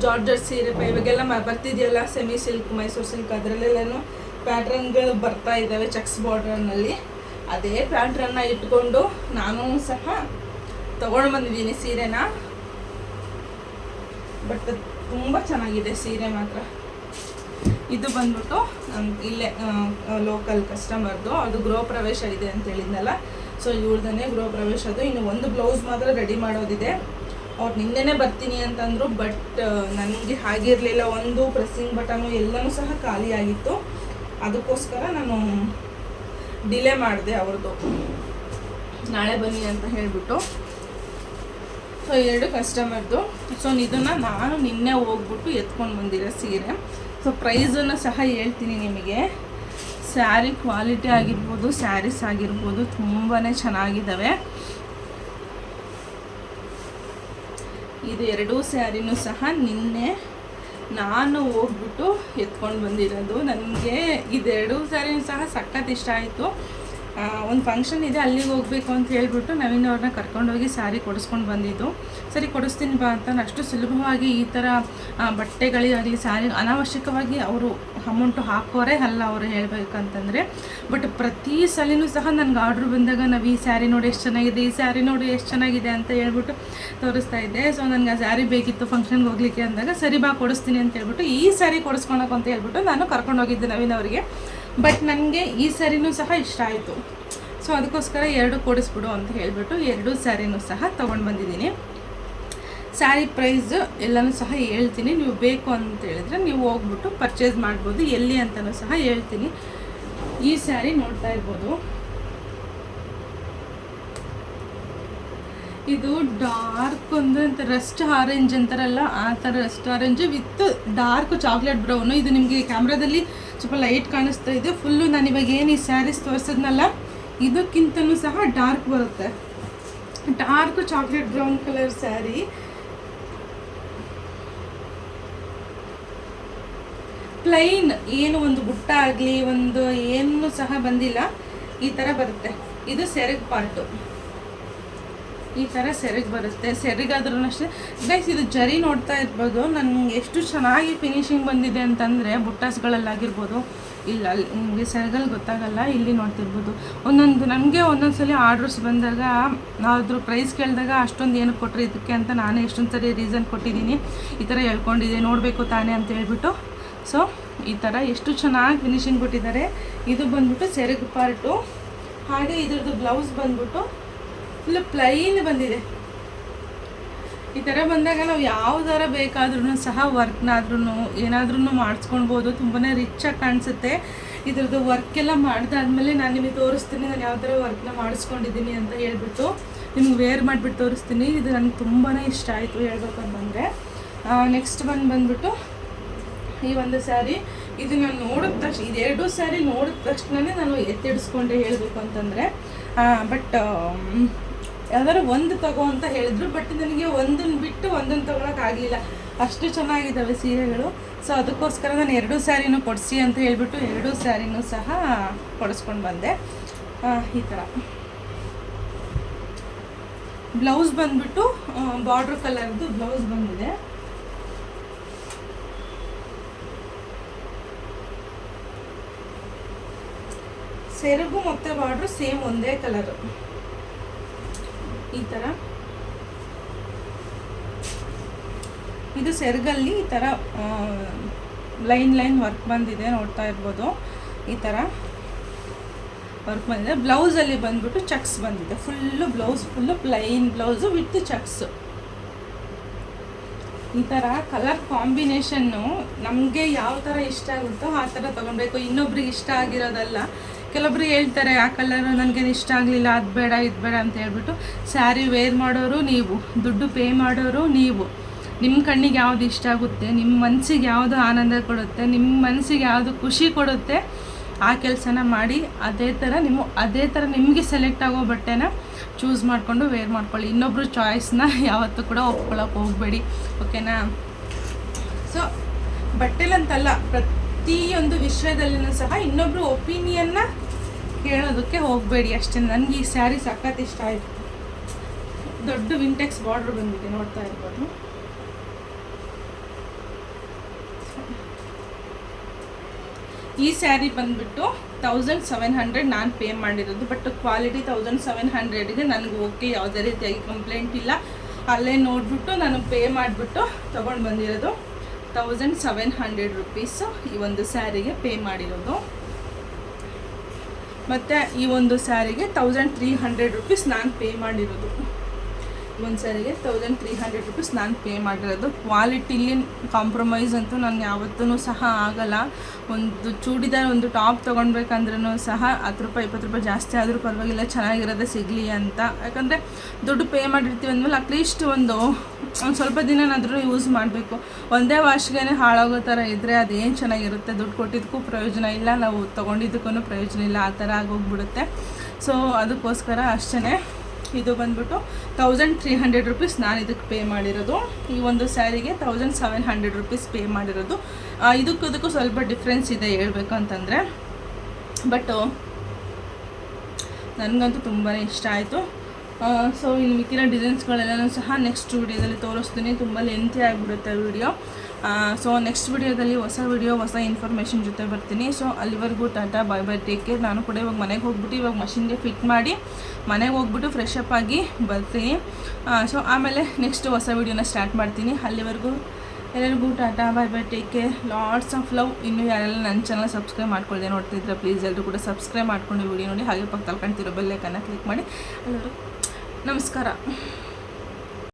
ಜಾರ್ಜೆಟ್ ಸೀರೆ ಇವಾಗೆಲ್ಲ ಬರ್ತಿದೆಯಲ್ಲ, ಸೆಮಿ ಸಿಲ್ಕ್, ಮೈಸೂರು ಸಿಲ್ಕ್, ಅದರಲ್ಲೆಲ್ಲನೂ ಪ್ಯಾಟ್ರನ್ಗಳು ಬರ್ತಾ ಇದ್ದಾವೆ ಚೆಕ್ಸ್ ಬಾರ್ಡ್ರನ್ನಲ್ಲಿ. ಅದೇ ಪ್ಯಾಟ್ರನ್ನ ಇಟ್ಕೊಂಡು ನಾನು ಸಹ ತೊಗೊಂಡು ಬಂದಿದ್ದೀನಿ ಸೀರೆನ. ಬಟ್ ತುಂಬ ಚೆನ್ನಾಗಿದೆ ಸೀರೆ ಮಾತ್ರ. ಇದು ಬಂದ್ಬಿಟ್ಟು ಇಲ್ಲೇ ಲೋಕಲ್ ಕಸ್ಟಮರ್ದು, ಅದು ಗೃಹ ಪ್ರವೇಶ ಇದೆ ಅಂತ ಹೇಳಿದ್ನಲ್ಲ, ಸೊ ಇವ್ರದೇ ಗೃಹ ಪ್ರವೇಶ. ಅದು ಇನ್ನು ಒಂದು ಬ್ಲೌಸ್ ಮಾತ್ರ ರೆಡಿ ಮಾಡೋದಿದೆ. ಅವ್ರು ನಿನ್ನೆನೇ ಬರ್ತೀನಿ ಅಂತಂದರು, ಬಟ್ ನನಗೆ ಆಗಿರಲಿಲ್ಲ. ಒಂದು ಪ್ರೆಸ್ಸಿಂಗ್ ಬಟನು ಎಲ್ಲನೂ ಸಹ ಖಾಲಿ ಆಗಿತ್ತು. ಅದಕ್ಕೋಸ್ಕರ ನಾನು ಡಿಲೇ ಮಾಡಿದೆ ಅವ್ರದ್ದು, ನಾಳೆ ಬನ್ನಿ ಅಂತ ಹೇಳಿಬಿಟ್ಟು. ಸೊ 2 ಕಸ್ಟಮರ್ದು. ಸೊ ಇದನ್ನು ನಾನು ನಿನ್ನೆ ಹೋಗ್ಬಿಟ್ಟು ಎತ್ಕೊಂಡು ಬಂದಿರೋ ಸೀರೆ. ಸೊ ಪ್ರೈಸನ್ನು ಸಹ ಹೇಳ್ತೀನಿ ನಿಮಗೆ. ಸ್ಯಾರಿ ಕ್ವಾಲಿಟಿ ಆಗಿರ್ಬೋದು, ಸ್ಯಾರೀಸ್ ಆಗಿರ್ಬೋದು ತುಂಬಾ ಚೆನ್ನಾಗಿದ್ದಾವೆ. ಇದು 2 ಸ್ಯಾರಿನೂ ಸಹ ನಿನ್ನೆ ನಾನು ಹೋಗ್ಬಿಟ್ಟು ಎತ್ಕೊಂಡು ಬಂದಿರೋದು. ನನಗೆ ಇದು 2 ಸ್ಯಾರಿನೂ ಸಹ ಸಖತ್ ಇಷ್ಟ ಆಯಿತು. ಒಂದು ಫಂಕ್ಷನ್ ಇದೆ, ಅಲ್ಲಿಗೆ ಹೋಗಬೇಕು ಅಂತ ಹೇಳ್ಬಿಟ್ಟು ನವೀನ್ ಅವ್ರನ್ನ ಕರ್ಕೊಂಡೋಗಿ ಸ್ಯಾರಿ ಕೊಡಿಸ್ಕೊಂಡು ಬಂದಿದ್ದು. ಸರಿ ಕೊಡಿಸ್ತೀನಿ ಬಾ ಅಂತ. ಅಷ್ಟು ಸುಲಭವಾಗಿ ಈ ಥರ ಬಟ್ಟೆಗಳಿಗಾಗಲಿ ಸ್ಯಾರಿ ಅನಾವಶ್ಯಕವಾಗಿ ಅವರು ಅಮೌಂಟು ಹಾಕೋರೇ ಅಲ್ಲ ಅವರು ಹೇಳಬೇಕಂತಂದರೆ. ಬಟ್ ಪ್ರತಿ ಸಲಿನೂ ಸಹ ನನಗೆ ಆರ್ಡ್ರ್ ಬಂದಾಗ ನಾವು ಈ ಸ್ಯಾರಿ ನೋಡಿ ಎಷ್ಟು ಚೆನ್ನಾಗಿದೆ, ಈ ಸ್ಯಾರಿ ನೋಡಿ ಎಷ್ಟು ಚೆನ್ನಾಗಿದೆ ಅಂತ ಹೇಳ್ಬಿಟ್ಟು ತೋರಿಸ್ತಾ ಇದ್ದೆ. ಸೊ ನನಗೆ ಆ ಸ್ಯಾರಿ ಬೇಕಿತ್ತು ಫಂಕ್ಷನ್ಗೆ ಹೋಗ್ಲಿಕ್ಕೆ ಅಂದಾಗ, ಸರಿ ಬಾ ಕೊಡಿಸ್ತೀನಿ ಅಂತ ಹೇಳ್ಬಿಟ್ಟು ಈ ಸ್ಯಾರಿ ಕೊಡಿಸ್ಕೊಳಕ್ಕೆ ಅಂತ ಹೇಳ್ಬಿಟ್ಟು ನಾನು ಕರ್ಕೊಂಡೋಗಿದ್ದೆ ನವೀನ್ ಅವರಿಗೆ. ಬಟ್ ನನಗೆ ಈ ಸ್ಯಾರಿನೂ ಸಹ ಇಷ್ಟ ಆಯಿತು. ಸೊ ಅದಕ್ಕೋಸ್ಕರ 2 ಕೊಡಿಸ್ಬಿಡು ಅಂತ ಹೇಳಿಬಿಟ್ಟು 2 ಸ್ಯಾರಿನೂ ಸಹ ತೊಗೊಂಡು ಬಂದಿದ್ದೀನಿ. ಸ್ಯಾರಿ ಪ್ರೈಸ್ ಎಲ್ಲನೂ ಸಹ ಹೇಳ್ತೀನಿ. ನೀವು ಬೇಕು ಅಂತ ಹೇಳಿದ್ರೆ ನೀವು ಹೋಗ್ಬಿಟ್ಟು ಪರ್ಚೇಸ್ ಮಾಡ್ಬೋದು. ಎಲ್ಲಿ ಅಂತಲೂ ಸಹ ಹೇಳ್ತೀನಿ. ಈ ಸ್ಯಾರಿ ನೋಡ್ತಾ ಇರ್ಬೋದು. ಇದು ಡಾರ್ಕ್ ಒಂದು ಅಂತ ರಸ್ಟ್ ಆರೆಂಜ್ ಅಂತಾರಲ್ಲ, ಆ ಥರ Rust orange with dark chocolate brown. ಇದು ನಿಮಗೆ ಕ್ಯಾಮ್ರಾದಲ್ಲಿ ಸ್ವಲ್ಪ ಲೈಟ್ ಕಾಣಿಸ್ತಾ ಇದೆ. ಫುಲ್ಲು ನಾನು ಇವಾಗ ಏನು ಈ ಸ್ಯಾರೀಸ್ ತೋರಿಸಿದ್ನಲ್ಲ, ಇದಕ್ಕಿಂತಲೂ ಸಹ ಡಾರ್ಕ್ ಬರುತ್ತೆ. Dark chocolate brown colour sari. Plain ಏನು ಒಂದು ಬುಟ್ಟ ಆಗಲಿ ಒಂದು ಏನೂ ಸಹ ಬಂದಿಲ್ಲ. ಈ ಥರ ಬರುತ್ತೆ. ಇದು ಸೆರಗ್ ಪಾರ್ಟು, ಈ ಥರ ಸೆರಗ್ ಬರುತ್ತೆ. ಸೆರಗಾದ್ರೂ ಅಷ್ಟೇ ಗೈಸ್. ಇದು ಜರಿ ನೋಡ್ತಾ ಇರ್ಬೋದು. ನನಗೆ ಎಷ್ಟು ಚೆನ್ನಾಗಿ ಫಿನಿಶಿಂಗ್ ಬಂದಿದೆ ಅಂತಂದರೆ ಬುಟ್ಟಾಸ್ಗಳಲ್ಲಾಗಿರ್ಬೋದು. ಇಲ್ಲ ನಿಮಗೆ ಸೆರಗಲ್ಲಿ ಗೊತ್ತಾಗಲ್ಲ, ಇಲ್ಲಿ ನೋಡ್ತಿರ್ಬೋದು. ನನಗೆ ಒಂದೊಂದು ಸಲ ಆರ್ಡ್ರಸ್ ಬಂದಾಗ ಅದ್ರ ಪ್ರೈಸ್ ಕೇಳಿದಾಗ ಅಷ್ಟೊಂದು ಏನಕ್ಕೆ ಕೊಟ್ಟರೆ ಇದಕ್ಕೆ ಅಂತ ನಾನೇ ಎಷ್ಟೊಂದು ಸರಿ ರೀಸನ್ ಕೊಟ್ಟಿದ್ದೀನಿ. ಈ ಥರ ಹೇಳ್ಕೊಂಡಿದ್ದೆ ನೋಡಬೇಕು ತಾನೇ ಅಂತ ಹೇಳ್ಬಿಟ್ಟು. ಸೊ ಈ ಥರ ಎಷ್ಟು ಚೆನ್ನಾಗಿ ಫಿನಿಶಿಂಗ್ ಕೊಟ್ಟಿದ್ದಾರೆ. ಇದು ಬಂದ್ಬಿಟ್ಟು ಸೆರಗು ಪಾರ್ಟು. ಹಾಗೆ ಇದ್ರದ್ದು ಬ್ಲೌಸ್ ಬಂದ್ಬಿಟ್ಟು ಫುಲ್ ಪ್ಲೈನ್ ಬಂದಿದೆ. ಈ ಥರ ಬಂದಾಗ ನಾವು ಯಾವ ಥರ ಬೇಕಾದ್ರೂ ಸಹ ವರ್ಕ್ನಾದ್ರೂ ಏನಾದ್ರೂ ಮಾಡಿಸ್ಕೊಳ್ಬೋದು. ತುಂಬಾ ರಿಚಾಗಿ ಕಾಣಿಸುತ್ತೆ. ಇದ್ರದ್ದು ವರ್ಕೆಲ್ಲ ಮಾಡಿದಾದ್ಮೇಲೆ ನಾನು ನಿಮಗೆ ತೋರಿಸ್ತೀನಿ ನಾನು ಯಾವ ಥರ ವರ್ಕ್ನ ಮಾಡಿಸ್ಕೊಂಡಿದ್ದೀನಿ ಅಂತ ಹೇಳ್ಬಿಟ್ಟು ನಿಮ್ಗೆ ವೇರ್ ಮಾಡಿಬಿಟ್ಟು ತೋರಿಸ್ತೀನಿ. ಇದು ನನಗೆ ತುಂಬಾ ಇಷ್ಟ ಆಯಿತು ಹೇಳ್ಬೇಕು ಅಂತಂದರೆ. ನೆಕ್ಸ್ಟ್ ಬಂದ್ಬಿಟ್ಟು ಈ ಒಂದು ಸ್ಯಾರಿ. ಇದು ನಾನು ನೋಡಿದ ತಕ್ಷಣ, ಇದು 2 ಸ್ಯಾರಿ ನೋಡಿದ ತಕ್ಷಣವೇ ನಾನು ಎತ್ತಿಡಿಸ್ಕೊಂಡೆ ಹೇಳಬೇಕು ಅಂತಂದರೆ. ಬಟ್ ಯಾವ್ದಾದ್ರು ಒಂದು ತಗೋ ಅಂತ ಹೇಳಿದ್ರು. ಬಟ್ ನನಗೆ ಒಂದನ್ನು ಬಿಟ್ಟು ಒಂದನ್ನು ತೊಗೊಳಕ್ಕಾಗಲಿಲ್ಲ, ಅಷ್ಟು ಚೆನ್ನಾಗಿದ್ದಾವೆ ಸೀರೆಗಳು. ಸೊ ಅದಕ್ಕೋಸ್ಕರ ನಾನು 2 ಸ್ಯಾರಿನೂ ಕೊಡಿಸಿ ಅಂತ ಹೇಳಿಬಿಟ್ಟು 2 ಸ್ಯಾರಿನೂ ಸಹ ಕೊಡಿಸ್ಕೊಂಡು ಬಂದೆ. ಈ ಥರ ಬ್ಲೌಸ್ ಬಂದ್ಬಿಟ್ಟು ಬಾರ್ಡ್ರ್ ಕಲರ್ದು ಬ್ಲೌಸ್ ಬಂದಿದೆ. ಸೆರಗು ಮತ್ತು ಬಾರ್ಡ್ರು ಸೇಮ್ ಒಂದೇ ಕಲರು. ಈ ಥರ ಇದು ಸೆರಗಲ್ಲಿ ಈ ಥರ ಲೈನ್ ವರ್ಕ್ ಬಂದಿದೆ, ನೋಡ್ತಾ ಇರ್ಬೋದು. ಈ ಥರ ವರ್ಕ್ ಬಂದಿದೆ. ಬ್ಲೌಸಲ್ಲಿ ಬಂದ್ಬಿಟ್ಟು ಚೆಕ್ಸ್ ಬಂದಿದೆ. Full plain blouse with checks. ಈ ಥರ ಕಲರ್ ಕಾಂಬಿನೇಷನ್ನು ನಮಗೆ ಯಾವ ಥರ ಇಷ್ಟ ಆಗುತ್ತೋ ಆ ಥರ ತೊಗೊಳ್ಬೇಕು. ಇನ್ನೊಬ್ರಿಗೆ ಇಷ್ಟ ಆಗಿರೋದಲ್ಲ. ಕೆಲವೊಬ್ರು ಹೇಳ್ತಾರೆ ಆ ಕಲರು ನನಗೆ ಇಷ್ಟ ಆಗಲಿಲ್ಲ, ಅದು ಬೇಡ ಇದು ಬೇಡ ಅಂತ ಹೇಳ್ಬಿಟ್ಟು. ಸ್ಯಾರಿ ವೇರ್ ಮಾಡೋರು ನೀವು, ದುಡ್ಡು ಪೇ ಮಾಡೋರು ನೀವು. ನಿಮ್ಮ ಕಣ್ಣಿಗೆ ಯಾವುದು ಇಷ್ಟ ಆಗುತ್ತೆ, ನಿಮ್ಮ ಮನಸ್ಸಿಗೆ ಯಾವುದು ಆನಂದ ಕೊಡುತ್ತೆ, ನಿಮ್ಮ ಮನಸ್ಸಿಗೆ ಯಾವುದು ಖುಷಿ ಕೊಡುತ್ತೆ ಆ ಕೆಲಸನ ಮಾಡಿ. ಅದೇ ಥರ ನಿಮಗೆ ಸೆಲೆಕ್ಟ್ ಆಗೋ ಬಟ್ಟೆನ ಚೂಸ್ ಮಾಡಿಕೊಂಡು ವೇರ್ ಮಾಡ್ಕೊಳ್ಳಿ. ಇನ್ನೊಬ್ರು ಚಾಯ್ಸ್ನ ಯಾವತ್ತೂ ಕೂಡ ಒಪ್ಕೊಳ್ಳೋಕೆ ಹೋಗಬೇಡಿ, ಓಕೆನಾ? ಸೊ ಬಟ್ಟೆಲಂತಲ್ಲ, ಪ್ರತಿಯೊಂದು ವಿಷಯದಲ್ಲಿನೂ ಸಹ ಇನ್ನೊಬ್ರು ಒಪಿನಿಯನ್ನ ಕೇಳೋದಕ್ಕೆ ಹೋಗಬೇಡಿ ಅಷ್ಟೇ. ನನಗೆ ಈ ಸ್ಯಾರಿ ಸಖತ್ ಇಷ್ಟ ಆಯಿತು. ದೊಡ್ಡ ವಿಂಟೆಕ್ಸ್ ಬಾರ್ಡ್ರ್ ಬಂದಿದೆ, ನೋಡ್ತಾ ಇರ್ಬೋದು. ಈ ಸ್ಯಾರಿ ಬಂದುಬಿಟ್ಟು 1700 ನಾನು ಪೇ ಮಾಡಿರೋದು. ಬಟ್ ಕ್ವಾಲಿಟಿ 1700ಗೆ ನನಗೆ ಓಕೆ, ಯಾವುದೇ ರೀತಿಯಾಗಿ ಕಂಪ್ಲೇಂಟ್ ಇಲ್ಲ. ಅಲ್ಲೇ ನೋಡಿಬಿಟ್ಟು ನಾನು ಪೇ ಮಾಡಿಬಿಟ್ಟು ತೊಗೊಂಡು ಬಂದಿರೋದು. 1700 ರುಪೀಸು ಈ ಒಂದು ಸ್ಯಾರಿಗೆ ಪೇ ಮಾಡಿರೋದು. ಮತ್ತು ಈ ಒಂದು ಸ್ಯಾರಿಗೆ 1300 ರುಪೀಸ್ ನಾನು ಪೇ ಮಾಡಿರೋದು. ಒಂದು ಸ್ಯಾರಿಗೆ 1300 ರುಪೀಸ್ ನಾನು ಪೇ ಮಾಡಿರೋದು. ಕ್ವಾಲಿಟಿಲಿ ಕಾಂಪ್ರಮೈಸ್ ಅಂತೂ ನಾನು ಯಾವತ್ತೂ ಸಹ ಆಗಲ್ಲ. ಒಂದು ಚೂಡಿದಾರ್ ಒಂದು ಟಾಪ್ ತೊಗೊಳ್ಬೇಕಂದ್ರೂ ಸಹ 10 ರೂಪಾಯಿ 20 ರೂಪಾಯಿ ಜಾಸ್ತಿ ಆದರೂ ಪರವಾಗಿಲ್ಲ, ಚೆನ್ನಾಗಿರೋದೇ ಸಿಗಲಿ ಅಂತ. ಯಾಕಂದರೆ ದುಡ್ಡು ಪೇ ಮಾಡಿರ್ತೀವಿ ಅಂದಮೇಲೆ ಅಟ್ಲೀಸ್ಟ್ ಒಂದು ಸ್ವಲ್ಪ ದಿನನಾದರೂ ಯೂಸ್ ಮಾಡಬೇಕು. ಒಂದೇ ವಾಶ್ಗೆ ಹಾಳಾಗೋ ಥರ ಇದ್ದರೆ ಅದೇನು ಚೆನ್ನಾಗಿರುತ್ತೆ, ದುಡ್ಡು ಕೊಟ್ಟಿದ್ದಕ್ಕೂ ಪ್ರಯೋಜನ ಇಲ್ಲ, ನಾವು ತೊಗೊಂಡಿದ್ದಕ್ಕೂ ಪ್ರಯೋಜನ ಇಲ್ಲ, ಆ ಥರ ಆಗೋಗ್ಬಿಡುತ್ತೆ. ಸೊ ಅದಕ್ಕೋಸ್ಕರ ಅಷ್ಟೇ. ಇದು ಬಂದ್ಬಿಟ್ಟು 1300 ರುಪೀಸ್ ನಾನು ಇದಕ್ಕೆ ಪೇ ಮಾಡಿರೋದು. ಈ ಒಂದು ಸ್ಯಾರಿಗೆ 1700 ರುಪೀಸ್ ಪೇ ಮಾಡಿರೋದು. ಇದಕ್ಕೂ ಸ್ವಲ್ಪ ಡಿಫ್ರೆನ್ಸ್ ಇದೆ ಹೇಳ್ಬೇಕು ಅಂತಂದರೆ. ಬಟ್ಟು ನನಗಂತೂ ತುಂಬಾ ಇಷ್ಟ ಆಯಿತು. ಸೊ ಇನ್ನು ಮಿಕ್ಕಿರೋ ಡಿಸೈನ್ಸ್ಗಳೆಲ್ಲನೂ ಸಹ ನೆಕ್ಸ್ಟ್ ವೀಡಿಯೋದಲ್ಲಿ ತೋರಿಸ್ತೀನಿ. ತುಂಬ ಲೆಂತಿ ಆಗಿಬಿಡುತ್ತೆ ವೀಡಿಯೋ. ಸೊ ನೆಕ್ಸ್ಟ್ ವೀಡಿಯೋದಲ್ಲಿ ಹೊಸ ವೀಡಿಯೋ ಹೊಸ ಇನ್ಫಾರ್ಮೇಷನ್ ಜೊತೆ ಬರ್ತೀನಿ. ಸೊ ಅಲ್ಲಿವರೆಗೂ Tata, bye bye, take care. ನಾನು ಕೂಡ ಇವಾಗ ಮನೆಗೆ ಹೋಗ್ಬಿಟ್ಟು ಇವಾಗ ಮಷಿನ್ಗೆ ಫಿಟ್ ಮಾಡಿ ಮನೆಗೆ ಹೋಗ್ಬಿಟ್ಟು ಫ್ರೆಶ್ ಅಪ್ ಆಗಿ ಬರ್ತೀನಿ. ಸೊ ಆಮೇಲೆ ನೆಕ್ಸ್ಟ್ ಹೊಸ ವೀಡಿಯೋನ ಸ್ಟಾರ್ಟ್ ಮಾಡ್ತೀನಿ. ಅಲ್ಲಿವರೆಗೂ ಎಲ್ಲರಿಗೂ Tata, bye bye, take care, lots of love. ಇನ್ನೂ ಯಾರೆಲ್ಲ ನನ್ನ ಚಾನಲ್ ಸಬ್ಸ್ಕ್ರೈಬ್ ಮಾಡ್ಕೊಳ್ದೆ ನೋಡ್ತಿದ್ರೆ ಪ್ಲೀಸ್ ಎಲ್ಲರೂ ಕೂಡ ಸಬ್ಸ್ಕ್ರೈಬ್ ಮಾಡ್ಕೊಂಡು ವೀಡಿಯೋ ನೋಡಿ. ಹಾಗೆ ಪಕ್ಕದಲ್ಲಿ ಕಾಣ್ತಿರೋ ಬೆಲ್ ಐಕನ್ನ ಕ್ಲಿಕ್ ಮಾಡಿ. ಎಲ್ಲರೂ ನಮಸ್ಕಾರ.